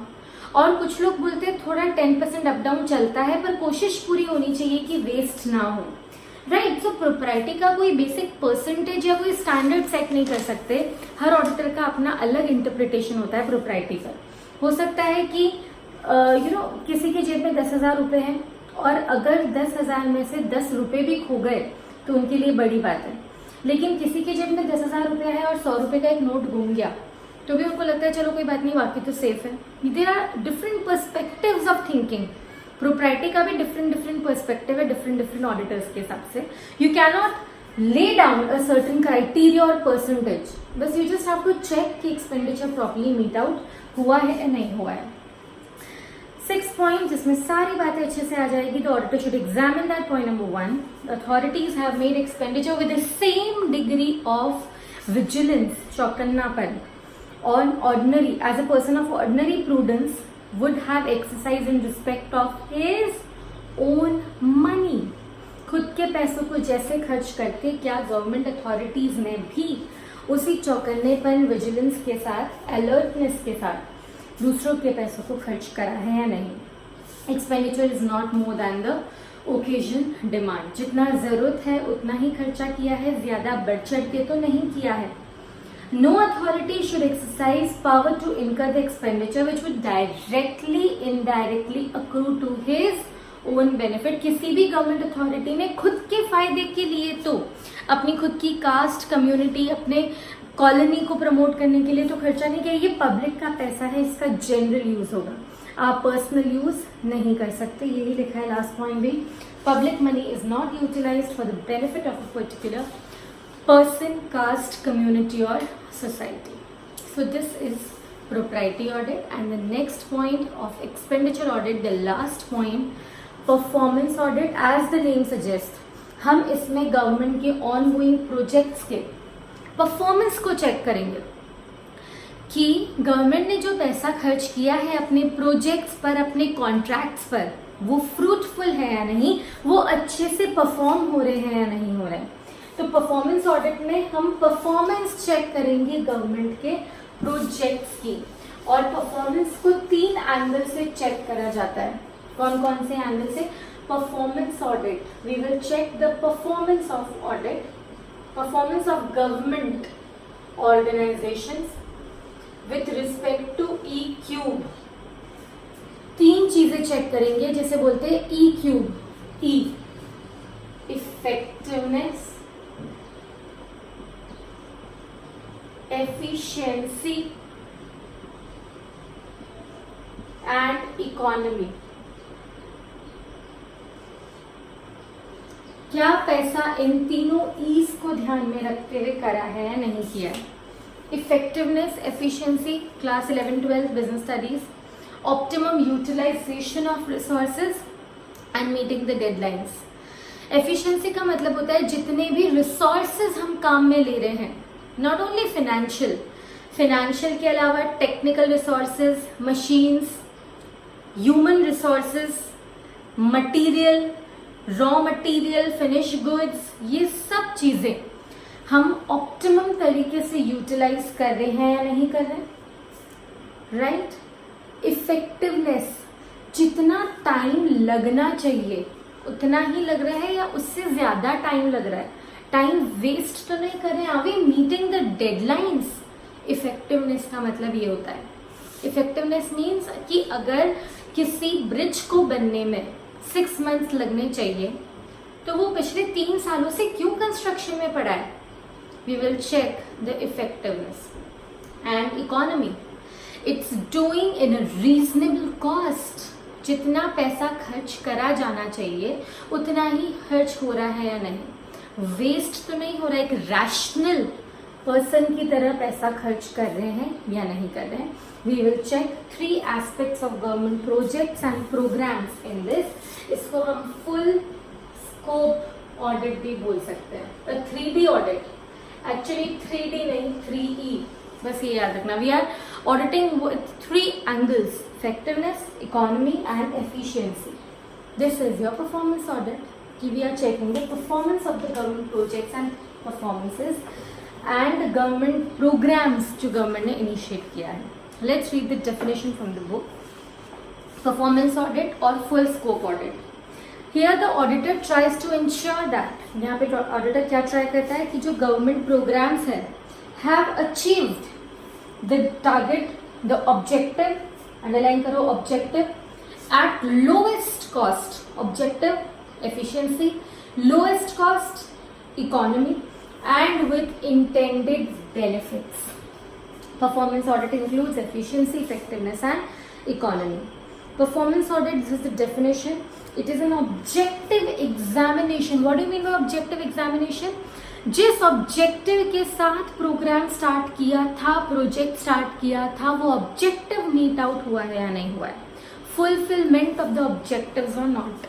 और कुछ लोग बोलते हैं थोड़ा 10% अप डाउन चलता है पर कोशिश पूरी होनी चाहिए कि वेस्ट ना हो, राइट। तो प्रोप्राइटी का कोई बेसिक परसेंटेज या कोई स्टैंडर्ड सेट नहीं कर सकते। हर ऑडिटर का अपना अलग इंटरप्रिटेशन होता है प्रोप्राइटी का। हो सकता है कि किसी के जेब में 10,000 रुपए हैं और अगर 10,000 में से 10 रुपए भी खो गए तो उनके लिए बड़ी बात है, लेकिन किसी के जेब में 10,000 रुपया है और 100 रुपए का एक नोट घूम गया तो भी उनको लगता है चलो कोई बात नहीं, बाकी तो सेफ है। There are different perspectives of thinking. Propriety का भी डिफरेंट पर्सपेक्टिव है डिफरेंट ऑडिटर्स के हिसाब से। You can not lay down a certain criteria और परसेंटेज, बस you just have to check कि एक्सपेंडिचर प्रॉपर्ली मीट आउट हुआ है या नहीं हुआ है। 6 पॉइंट जिसमें सारी बातें अच्छे से आ जाएगी। The auditor should examine that. Point number 1, authorities have made expenditure with the same degree of vigilance, चौकन्नापन, on ordinary, as a person of ordinary prudence would have exercised in respect of his own money। खुद के पैसों को जैसे खर्च करते, क्या government authorities ने भी उसी चौकन्नेपन, विजिलेंस के साथ, अलर्टनेस के साथ दूसरों के पैसों को खर्च करा है या नहीं? Expenditure is not more than the occasion demand. जितना जरूरत है उतना ही खर्चा किया है, ज्यादा बढ़ चढ़ के तो नहीं किया है। No authority should exercise power to incur the expenditure which would directly, indirectly accrue to his own benefit। किसी भी गवर्नमेंट अथॉरिटी ने खुद के फायदे के लिए तो अपनी खुद की कास्ट, कम्युनिटी, अपने कॉलोनी को प्रमोट करने के लिए तो खर्चा नहीं किया। ये पब्लिक का पैसा है, इसका जनरल यूज होगा, आप पर्सनल यूज नहीं कर सकते। यही लिखा है लास्ट पॉइंट भी। Public money is not utilised for the benefit of a particular person, caste, community or society. So this is propriety audit, and the next point of expenditure audit, the last point, performance audit. As the name suggests, हम इसमें government के ongoing projects के performance को check करेंगे कि government ने जो पैसा खर्च किया है अपने प्रोजेक्ट्स पर, अपने कॉन्ट्रैक्ट्स पर, वो फ्रूटफुल है या नहीं, वो अच्छे से परफॉर्म हो रहे हैं या नहीं हो रहे हैं। तो परफॉर्मेंस ऑडिट में हम परफॉर्मेंस चेक करेंगे गवर्नमेंट के प्रोजेक्ट्स की, और परफॉर्मेंस को 3 एंगल से चेक करा जाता है। कौन कौन से एंगल से? Performance audit, we will check the performance of audit, performance of government organisations with respect to E cube. 3 चीजें चेक करेंगे, जैसे बोलते हैं E cube. E, effectiveness, efficiency and economy। क्या पैसा इन तीनों ईज को ध्यान में रखते हुए करा है या नहीं किया है? Effectiveness, efficiency, class 11-12 business studies, optimum utilisation of resources and meeting the deadlines. Efficiency का मतलब होता है जितने भी रिसोर्सेज हम काम में ले रहे हैं, नॉट ओनली फाइनेंशियल के अलावा technical resources, machines, human resources, material, raw material, finish goods, ये सब चीजें हम ऑप्टिमम तरीके से यूटिलाइज कर रहे हैं या नहीं कर रहे, राइट। इफेक्टिवनेस, जितना टाइम लगना चाहिए उतना ही लग रहा है या उससे ज्यादा टाइम लग रहा है, टाइम वेस्ट तो नहीं कर रहे हैं, are we meeting the deadlines. Effectiveness का मतलब ये होता है, इफेक्टिवनेस मीन्स कि अगर किसी ब्रिज को बनने में 6 मंथ्स लगने चाहिए तो वो पिछले 3 सालों से क्यों कंस्ट्रक्शन में पड़ा है। We will check the effectiveness and economy, it's doing in a reasonable cost. जितना पैसा खर्च करा जाना चाहिए उतना ही खर्च हो रहा है या नहीं, वेस्ट तो नहीं हो रहा है, एक रैशनल पर्सन की तरह पैसा खर्च कर रहे हैं या नहीं कर रहे हैं। We will check 3 aspects of government projects and programmes in this. इसको हम फुल स्कोप ऑडिट भी बोल सकते हैं, 3D ऑडिट, एक्चुअली 3D नहीं 3E, बस ये याद रखना। We are auditing with 3 angles, effectiveness, economy and efficiency. This is your performance audit. We are checking the performance of the government projects and performances and government programs जो government ने initiate किया है. Let's read the definition from the book. Performance audit or full scope audit. Here the auditor tries to ensure that, यहाँ पे auditor क्या try करता है कि जो government programs है have achieved the target, the objective, underline करो objective, at lowest cost, objective efficiency, lowest cost economy and with intended benefits. Performance audit includes efficiency, effectiveness and economy. Performance audit, this is the definition, it is an objective examination. What do you mean by objective examination? जिस objective के साथ programme start किया था, project start किया था, वो objective meet out हुआ है या नहीं हुआ है, फुलफिलमेंट ऑफ द ऑब्जेक्टिव्स और not,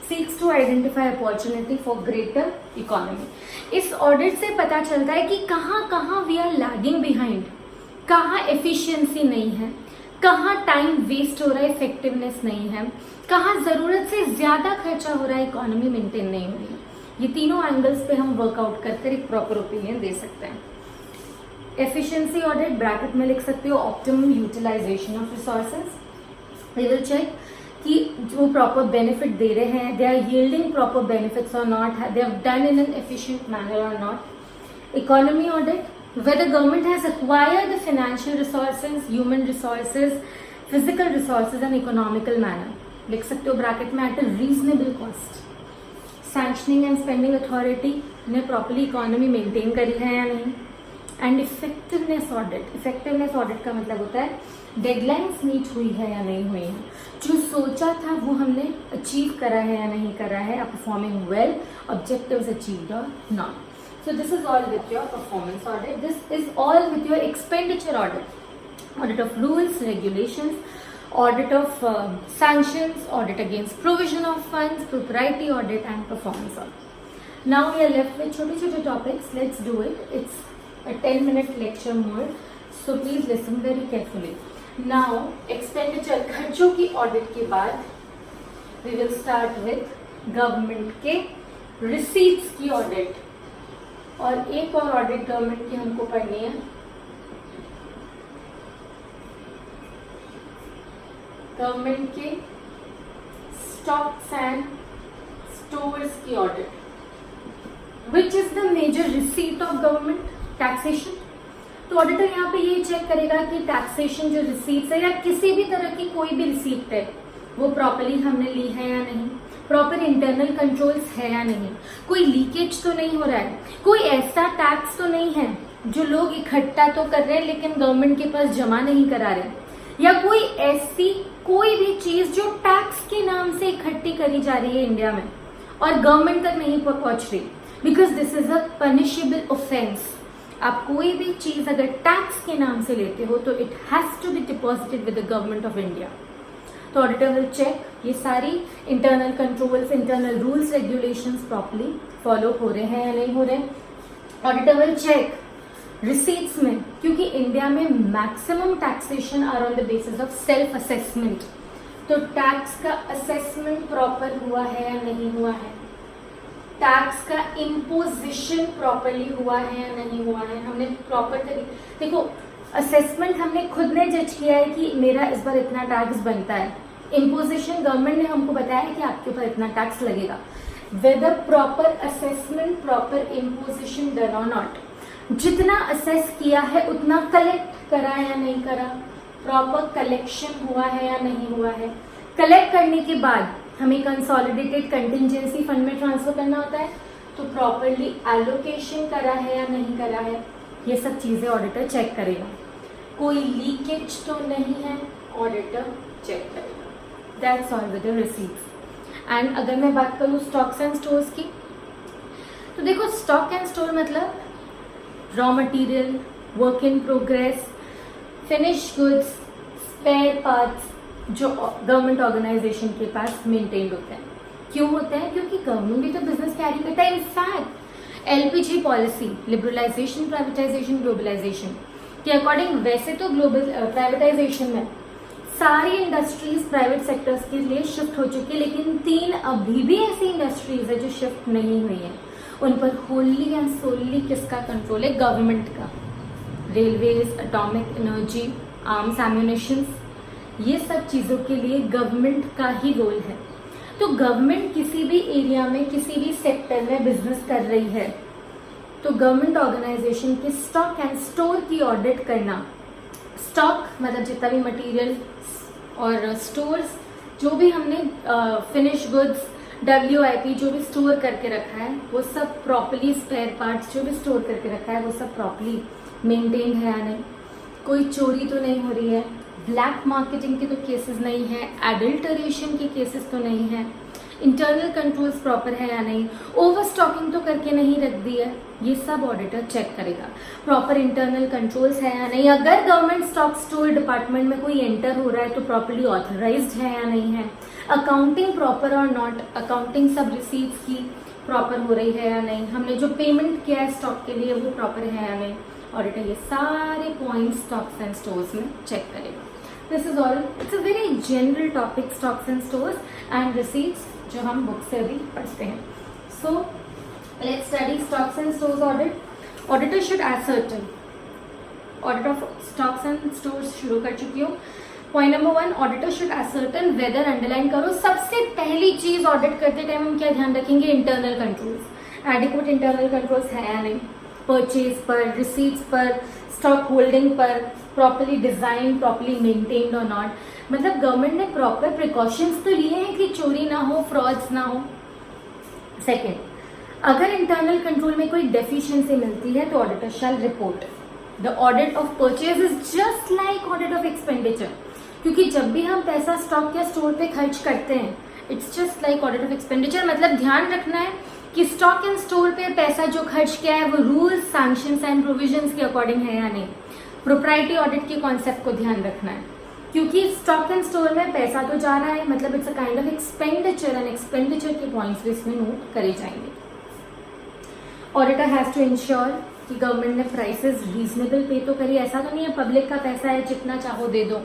seeks to identify opportunity for greater economy. इस ऑडिट से पता चलता है कि कहाँ कहाँ वी आर लैगिंग बिहाइंड, कहाँ एफिशिएंसी नहीं है, कहाँ टाइम वेस्ट हो रहा है, इफेक्टिवनेस नहीं है, कहाँ जरूरत से ज्यादा खर्चा हो रहा है, इकोनॉमी मेंटेन नहीं हो रही है। ये तीनों एंगल्स पे हम वर्कआउट कर एक प्रॉपर ओपिनियन दे सकते हैं। एफिशिएंसी ऑडिट ब्रैकेट में लिख सकते हो optimum utilisation of resources. We will check कि जो प्रॉपर बेनिफिट दे रहे हैं, they are yielding proper benefits और not, they have done in an efficient manner और not. Economy audit, whether government has acquired the financial resources, human resources, physical resources and economical manner, लिख सकते हो bracket में, at a reasonable cost। Sanctioning and spending authority ने properly economy maintain करी है या नहीं। And effectiveness audit, effectiveness audit का मतलब होता है डेडलाइंस मीट हुई है या नहीं हुई है, जो सोचा था वो हमने अचीव करा है या नहीं करा है, are performing well, objectives achieved और not. So this is all with your performance audit. This is all with your expenditure audit. Audit of rules, regulations, audit of sanctions, audit against provision of funds, propriety audit and performance audit. Now we are left with छोटे topics. Let's do it. It's a 10-minute lecture more. So please listen very carefully. Now expenditure खर्चों की audit के बाद we will start with government के receipts की audit. और एक और ऑडिट गवर्नमेंट की हमको पढ़नी है, गवर्नमेंट के स्टॉक्स एंड स्टोर्स की audit, which is the major receipt of government, taxation. तो ऑडिटर यहाँ पे ये चेक करेगा कि टैक्सेशन जो रिसीट्स है या किसी भी तरह की कोई भी रिसीट है वो प्रॉपरली हमने ली है या नहीं, प्रॉपर इंटरनल कंट्रोल्स है या नहीं, कोई लीकेज तो नहीं हो रहा है, कोई ऐसा टैक्स तो नहीं है जो लोग इकट्ठा तो कर रहे हैं लेकिन गवर्नमेंट के पास जमा नहीं करा रहे, या कोई ऐसी कोई भी चीज जो टैक्स के नाम से इकट्ठी करी जा रही है इंडिया में और गवर्नमेंट तक नहीं पहुंच रही, because this is a punishable offence. आप कोई भी चीज अगर टैक्स के नाम से लेते हो तो it has to be deposited with the government of India. तो ऑडिटर विल चेक ये सारी internal controls, internal rules, regulations properly follow हो रहे हैं या नहीं हो रहे। ऑडिटर विल चेक रिसीट्स में, क्योंकि इंडिया में maximum taxation are on the basis of self assessment, तो टैक्स का असेसमेंट प्रॉपर हुआ है या नहीं हुआ है। टैक्स का इम्पोजिशन प्रॉपरली हुआ है या नहीं हुआ है, हमने प्रॉपर तरीके, देखो असेसमेंट हमने खुद ने जज किया है कि मेरा इस बार इतना टैक्स बनता है, इम्पोजिशन गवर्नमेंट ने हमको बताया है कि आपके ऊपर इतना टैक्स लगेगा, whether proper assessment proper imposition done और नॉट, जितना असेस किया है उतना कलेक्ट करा या नहीं करा, प्रॉपर कलेक्शन हुआ है या नहीं हुआ है, कलेक्ट करने के बाद हमें कंसोलिडेटेड कंटिंजेंसी फंड में ट्रांसफर करना होता है, तो प्रॉपरली एलोकेशन करा है या नहीं करा है, ये सब चीजें ऑडिटर चेक करेगा। कोई लीकेज तो नहीं है, ऑडिटर चेक करेगा। That's all with the receipts. And अगर मैं बात करूँ स्टॉक्स एंड स्टोर्स की, तो देखो स्टॉक एंड स्टोर मतलब raw material, work in progress, finish goods, spare parts जो गवर्नमेंट ऑर्गेनाइजेशन के पास मेंटेन्ड होते हैं। क्यों होते हैं? क्योंकि गवर्नमेंट भी तो बिजनेस कैरी करता है। In fact LPG policy, liberalisation, privatisation, globalisation के अकॉर्डिंग वैसे तो ग्लोबल प्राइवेटाइजेशन में सारी इंडस्ट्रीज प्राइवेट सेक्टर्स के लिए शिफ्ट हो चुकी है, लेकिन 3 अभी भी ऐसी इंडस्ट्रीज है जो शिफ्ट नहीं हुई है। उन पर होली एंड सोली किसका कंट्रोल है? गवर्नमेंट का। Railways, atomic energy, arms ammunitions, ये सब चीजों के लिए गवर्नमेंट का ही रोल है। तो गवर्नमेंट किसी भी एरिया में, किसी भी सेक्टर में बिजनेस कर रही है तो गवर्नमेंट ऑर्गेनाइजेशन के स्टॉक एंड स्टोर की ऑडिट करना, स्टॉक मतलब जितना भी मटेरियल और स्टोर्स जो भी हमने फिनिश गुड्स, WIP जो भी स्टोर करके रखा है वो सब प्रॉपर्ली, स्पेयर पार्ट्स जो भी स्टोर करके रखा है वो सब प्रॉपर्ली मेंटेन्ड है या नहीं, कोई चोरी तो नहीं हो रही है, ब्लैक मार्केटिंग के तो केसेस नहीं है, एडल्टरेशन के केसेस तो नहीं है, इंटरनल कंट्रोल्स प्रॉपर है या नहीं, ओवर स्टॉकिंग तो करके नहीं रख दी है, ये सब ऑडिटर चेक करेगा। प्रॉपर इंटरनल कंट्रोल्स है या नहीं, अगर गवर्नमेंट स्टॉक स्टोर डिपार्टमेंट में कोई एंटर हो रहा है तो प्रॉपरली ऑथराइज्ड है या नहीं है, अकाउंटिंग प्रॉपर और नॉट, अकाउंटिंग सब रिसीट्स की प्रॉपर हो रही है या नहीं, हमने जो पेमेंट किया है स्टॉक के लिए वो प्रॉपर है या नहीं, ऑडिटर ये सारे पॉइंट्स स्टॉक्स एंड स्टोर्स में चेक करेगा। This is all, it's a very general topic stocks and stores and receipts जो हम बुक से अभी पढ़ते हैं। So let's study stocks and stores audit. Auditor should ascertain, audit of stocks and stores शुरू कर चुकी हूँ। Point number 1, auditor should ascertain whether, underline करो, सबसे पहली चीज ऑडिट करते टाइम हम क्या ध्यान रखेंगे? Internal controls, adequate internal controls है या नहीं, परचेज पर, रिसीट्स पर, स्टॉक होल्डिंग पर, प्रॉपरली डिजाइन, प्रॉपरली मेंटेन्ड और नॉट, मतलब गवर्नमेंट ने प्रॉपर प्रिकॉशंस तो लिए हैं कि चोरी ना हो, फ्रॉड्स ना हो। सेकेंड, अगर इंटरनल कंट्रोल में कोई डेफिशिएंसी मिलती है तो auditor shall report. The audit of purchase is just like audit of expenditure, क्योंकि जब भी हम पैसा स्टॉक या स्टोर पे खर्च करते हैं it's just like audit of expenditure, मतलब ध्यान रखना है कि स्टॉक एंड स्टोर पे पैसा जो खर्च किया है वो रूल्स, सैंक्शंस एंड प्रोविजंस के अकॉर्डिंग है या नहीं। प्रोप्राइटी ऑडिट के कॉन्सेप्ट को ध्यान रखना है, क्योंकि स्टॉक एंड स्टोर में पैसा तो जा रहा है, मतलब it's a kind of expenditure and expenditure के पॉइंट्स भी इसमें नोट करे जाएंगे। ऑडिटर हैज टू इंश्योर कि गवर्नमेंट ने प्राइसेस रीजनेबल पे तो करी, ऐसा तो नहीं है पब्लिक का पैसा है जितना चाहो दे दो।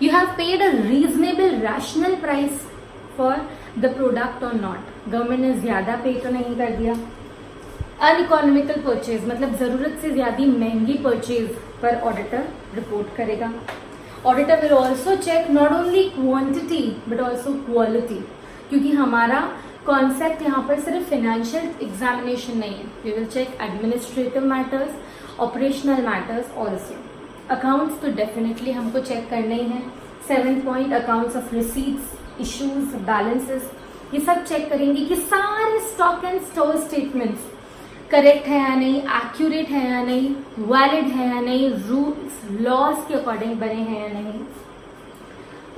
You have paid a reasonable rational price for the product और नॉट, गवर्नमेंट ने ज्यादा पे तो नहीं कर दिया। अनइकोनॉमिकल परचेज मतलब जरूरत से ज्यादा महंगी परचेज पर ऑडिटर रिपोर्ट करेगा। Auditor will also check not only quantity but also quality, क्योंकि हमारा कॉन्सेप्ट यहाँ पर सिर्फ फाइनेंशियल एग्जामिनेशन नहीं है, we will check administrative matters, operational matters also. Accounts तो डेफिनेटली हमको चेक करने ही है। 7th point, accounts of receipts, issues, balances, ये सब चेक करेंगे कि सारे stock and store statements correct है या नहीं, एक्यूरेट है या नहीं, वैलिड है या नहीं, रूल्स लॉज के अकॉर्डिंग बने हैं या नहीं।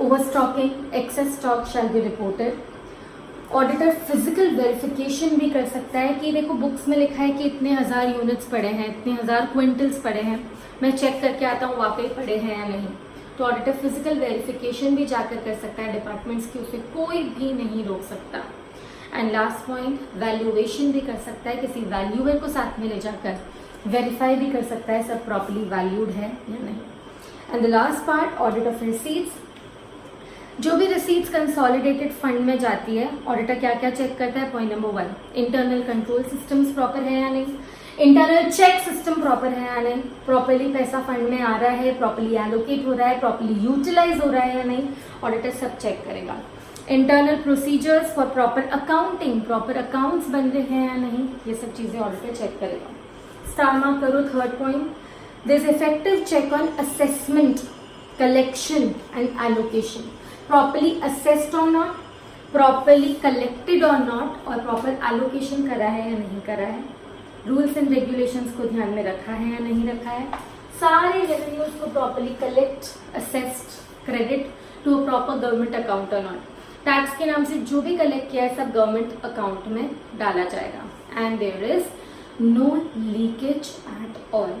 Over stocking, excess stock shall be reported. Auditor physical verification भी कर सकता है कि देखो बुक्स में लिखा है कि इतने 1000 यूनिट्स पड़े हैं, इतने 1000 क्विंटल्स पड़े हैं, मैं चेक करके आता हूँ वाकई पड़े हैं या नहीं। तो ऑडिटर फिजिकल वेरिफिकेशन भी जाकर कर सकता है डिपार्टमेंट्स की, उसे कोई भी नहीं रोक सकता। एंड लास्ट पॉइंट, वैल्यूएशन भी कर सकता है, किसी वैल्यूअर को साथ में ले जाकर वेरीफाई भी कर सकता है सब प्रॉपर्ली वैल्यूड है या नहीं। And the last part, audit of receipts, जो भी रिसीट्स कंसोलिडेटेड फंड में जाती है, ऑडिटर क्या क्या चेक करता है? Point number 1, internal control systems proper है या नहीं, इंटरनल चेक सिस्टम प्रॉपर है या नहीं, प्रॉपरली पैसा फंड में आ रहा है, प्रॉपरली एलोकेट हो रहा है, प्रॉपरली यूटिलाइज हो रहा है या नहीं, ऑडिटर सब चेक करेगा। Internal procedures for proper accounting, proper accounts बन रहे हैं या नहीं, ये सब चीजें ऑडिटर चेक करेगा। स्टार मार्क करो। Third point, there is effective check on assessment, collection and allocation, properly assessed और नॉट, प्रॉपरली कलेक्टेड और नॉट, और प्रॉपर एलोकेशन करा है या नहीं करा है, रूल्स एंड रेगुलेशंस को ध्यान में रखा है या नहीं रखा है, सारे रेवेन्यूज को properly collect, assessed, credit to a proper government account और नॉट। टैक्स के नाम से जो भी कलेक्ट किया है सब गवर्नमेंट अकाउंट में डाला जाएगा। And there is no leakage at all.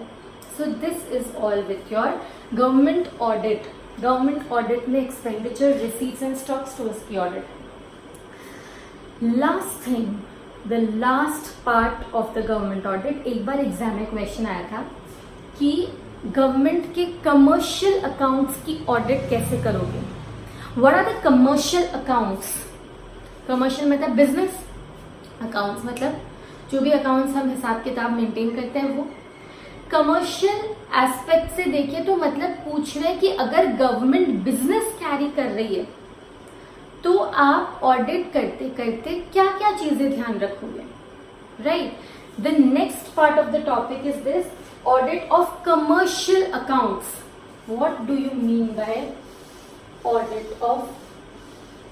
So this is all with your government audit. Government audit में expenditure, receipts and stock stores की audit. Last thing, the last part of the government audit, एक बार exam में question आया था कि government के commercial accounts की ऑडिट कैसे करोगे। What are the commercial accounts? Commercial मतलब बिजनेस, अकाउंट्स मतलब जो भी अकाउंट्स हम हिसाब किताब मेंटेन करते हैं वो। कमर्शियल एस्पेक्ट से देखें तो मतलब पूछ रहे हैं कि अगर गवर्नमेंट बिजनेस कैरी कर रही है तो आप ऑडिट करते करते क्या क्या चीजें ध्यान रखोगे, right. The next part of the topic is this, audit of commercial accounts. What do you mean bye audit of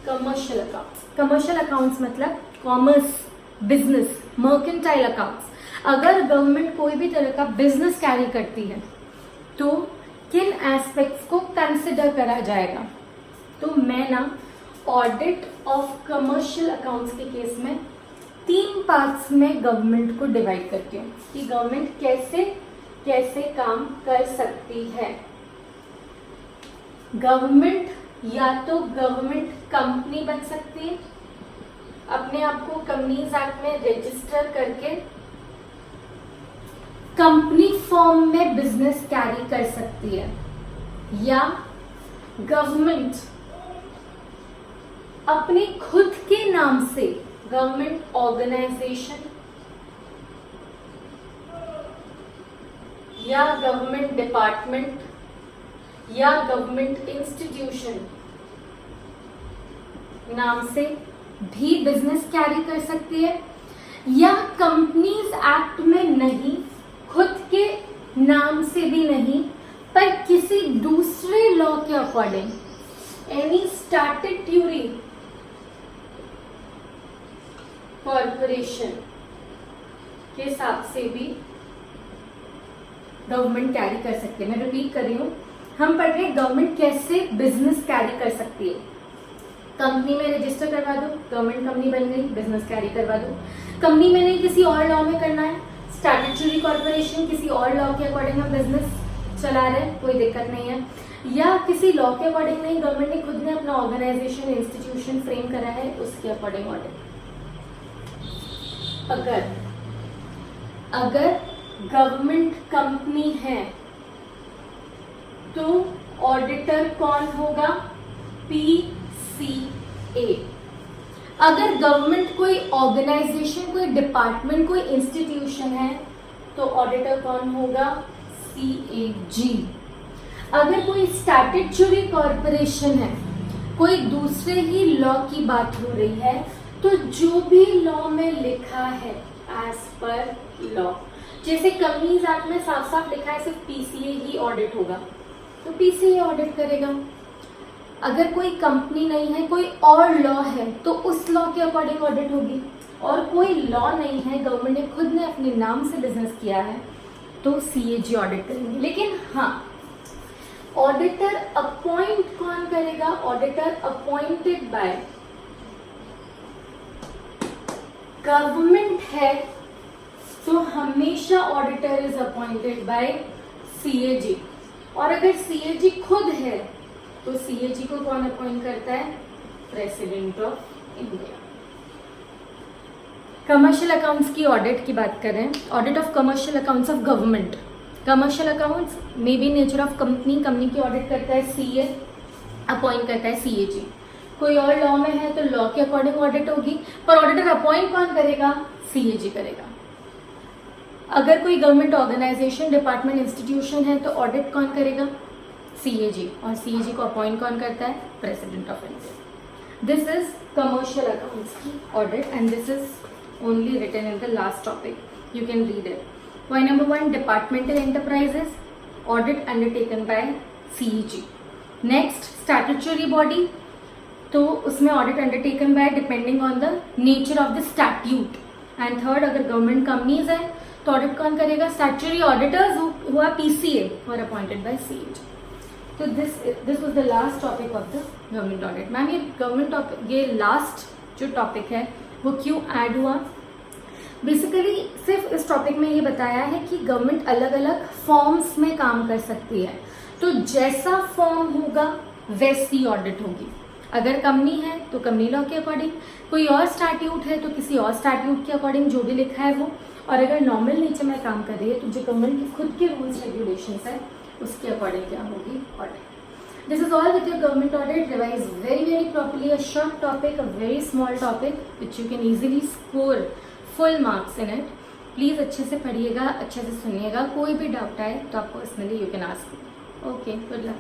commercial accounts? Commercial accounts मतलब कॉमर्स, बिजनेस, मर्केंटाइल अकाउंट्स। अगर गवर्नमेंट कोई भी तरह का बिजनेस कैरी करती है तो किन एस्पेक्ट्स को कंसिडर करा जाएगा? तो मैं ना ऑडिट ऑफ कमर्शियल अकाउंट्स के केस में 3 पार्ट्स में गवर्नमेंट को डिवाइड करती हूँ कि गवर्नमेंट कैसे कैसे काम कर सकती है। गवर्नमेंट या तो गवर्नमेंट कंपनी बन सकती है, अपने आप को कंपनीज एक्ट में रजिस्टर करके कंपनी फॉर्म में बिजनेस कैरी कर सकती है, या गवर्नमेंट अपने खुद के नाम से गवर्नमेंट ऑर्गेनाइजेशन या गवर्नमेंट डिपार्टमेंट या गवर्नमेंट इंस्टीट्यूशन नाम से भी बिजनेस कैरी कर सकती है, या कंपनीज एक्ट में नहीं, खुद के नाम से भी नहीं, पर किसी दूसरे लॉ के अकॉर्डिंग एनी स्टैट्यूटरी कॉर्पोरेशन के हिसाब से भी गवर्नमेंट कैरी कर सकती है। मैं रिपीट कर रही हूं, हम पढ़ रहे गवर्नमेंट कैसे बिजनेस कैरी कर सकती है। कंपनी में रजिस्टर करवा दो, गवर्नमेंट कंपनी बन गई, बिजनेस कैरी करवा दो। कंपनी में नहीं, किसी और लॉ में करना है, स्टैट्यूटरी कॉर्पोरेशन, किसी और लॉ के अकॉर्डिंग हम बिजनेस चला रहे हैं, कोई दिक्कत नहीं है। या किसी लॉ के अकॉर्डिंग नहीं, गवर्नमेंट ने खुद ने अपना ऑर्गेनाइजेशन, इंस्टीट्यूशन फ्रेम करा है, उसके अकॉर्डिंग ऑडिट। अगर गवर्नमेंट कंपनी है तो ऑडिटर कौन होगा? PCA। अगर गवर्नमेंट कोई ऑर्गेनाइजेशन, कोई डिपार्टमेंट, कोई इंस्टीट्यूशन है तो ऑडिटर कौन होगा? CAG। अगर कोई स्टैट्यूटरी कॉर्पोरेशन है, कोई दूसरे ही लॉ की बात हो रही है, तो जो भी लॉ में लिखा है एज पर लॉ, जैसे कंपनीज एक्ट में साफ साफ लिखा है सिर्फ PCA ही ऑडिट होगा, तो PCA ऑडिट करेगा। अगर कोई कंपनी नहीं है, कोई और लॉ है, तो उस लॉ के अकॉर्डिंग ऑडिट होगी। और कोई लॉ नहीं है, गवर्नमेंट ने खुद ने अपने नाम से बिजनेस किया है, तो CAG ऑडिट करेंगे। लेकिन हाँ, ऑडिटर अपॉइंट कौन करेगा? ऑडिटर अपॉइंटेड बाय गवर्नमेंट है तो हमेशा auditor is appointed by CAG। और अगर CAG खुद है तो CAG को कौन अपॉइंट करता है? President of India. Commercial accounts की ऑडिट की बात करें, audit of commercial accounts of government. Commercial accounts may be nature of company, company की ऑडिट करता है CA। अपॉइंट करता है CAG। कोई और लॉ में है तो लॉ के अकॉर्डिंग ऑडिट होगी, पर ऑडिटर अपॉइंट कौन करेगा? CAG करेगा। अगर कोई गवर्नमेंट ऑर्गेनाइजेशन, डिपार्टमेंट, इंस्टीट्यूशन है तो ऑडिट कौन करेगा? CAG। और CAG को अपॉइंट कौन करता है? President of India. This is commercial accounts की audit and this is only written in the last topic, you can read it. Point number 1, departmental enterprises, audit undertaken by CAG। Next, statutory body, तो उसमें audit undertaken by depending on the nature of the statute. And third, अगर government companies है तो audit कौन करेगा? Statutory auditors who are PCA और appointed by CAG। तो this was the last topic of the government audit. Ma'am ये government topic, ये last जो टॉपिक है वो क्यों ऐड हुआ? बेसिकली सिर्फ इस टॉपिक में ये बताया है कि गवर्नमेंट अलग अलग फॉर्म्स में काम कर सकती है, तो जैसा फॉर्म होगा वैसी ऑडिट होगी। अगर कंपनी है तो कंपनी लॉ के अकॉर्डिंग, कोई और स्टैट्यूट है तो किसी और स्टैट्यूट के अकॉर्डिंग जो भी लिखा है वो, और अगर नॉर्मल नेचर में काम कर रही है तो जो गवर्नमेंट के खुद के रूल्स रेगुलेशंस है उसके अकॉर्डिंग क्या होगी audit. This is all with your government audit, revise very properly, a short topic, a very small topic which you can easily score full marks in it. Please अच्छे से पढ़िएगा, अच्छे से सुनिएगा, कोई भी डाउट आए तो आप personally you can ask me. Okay, good luck.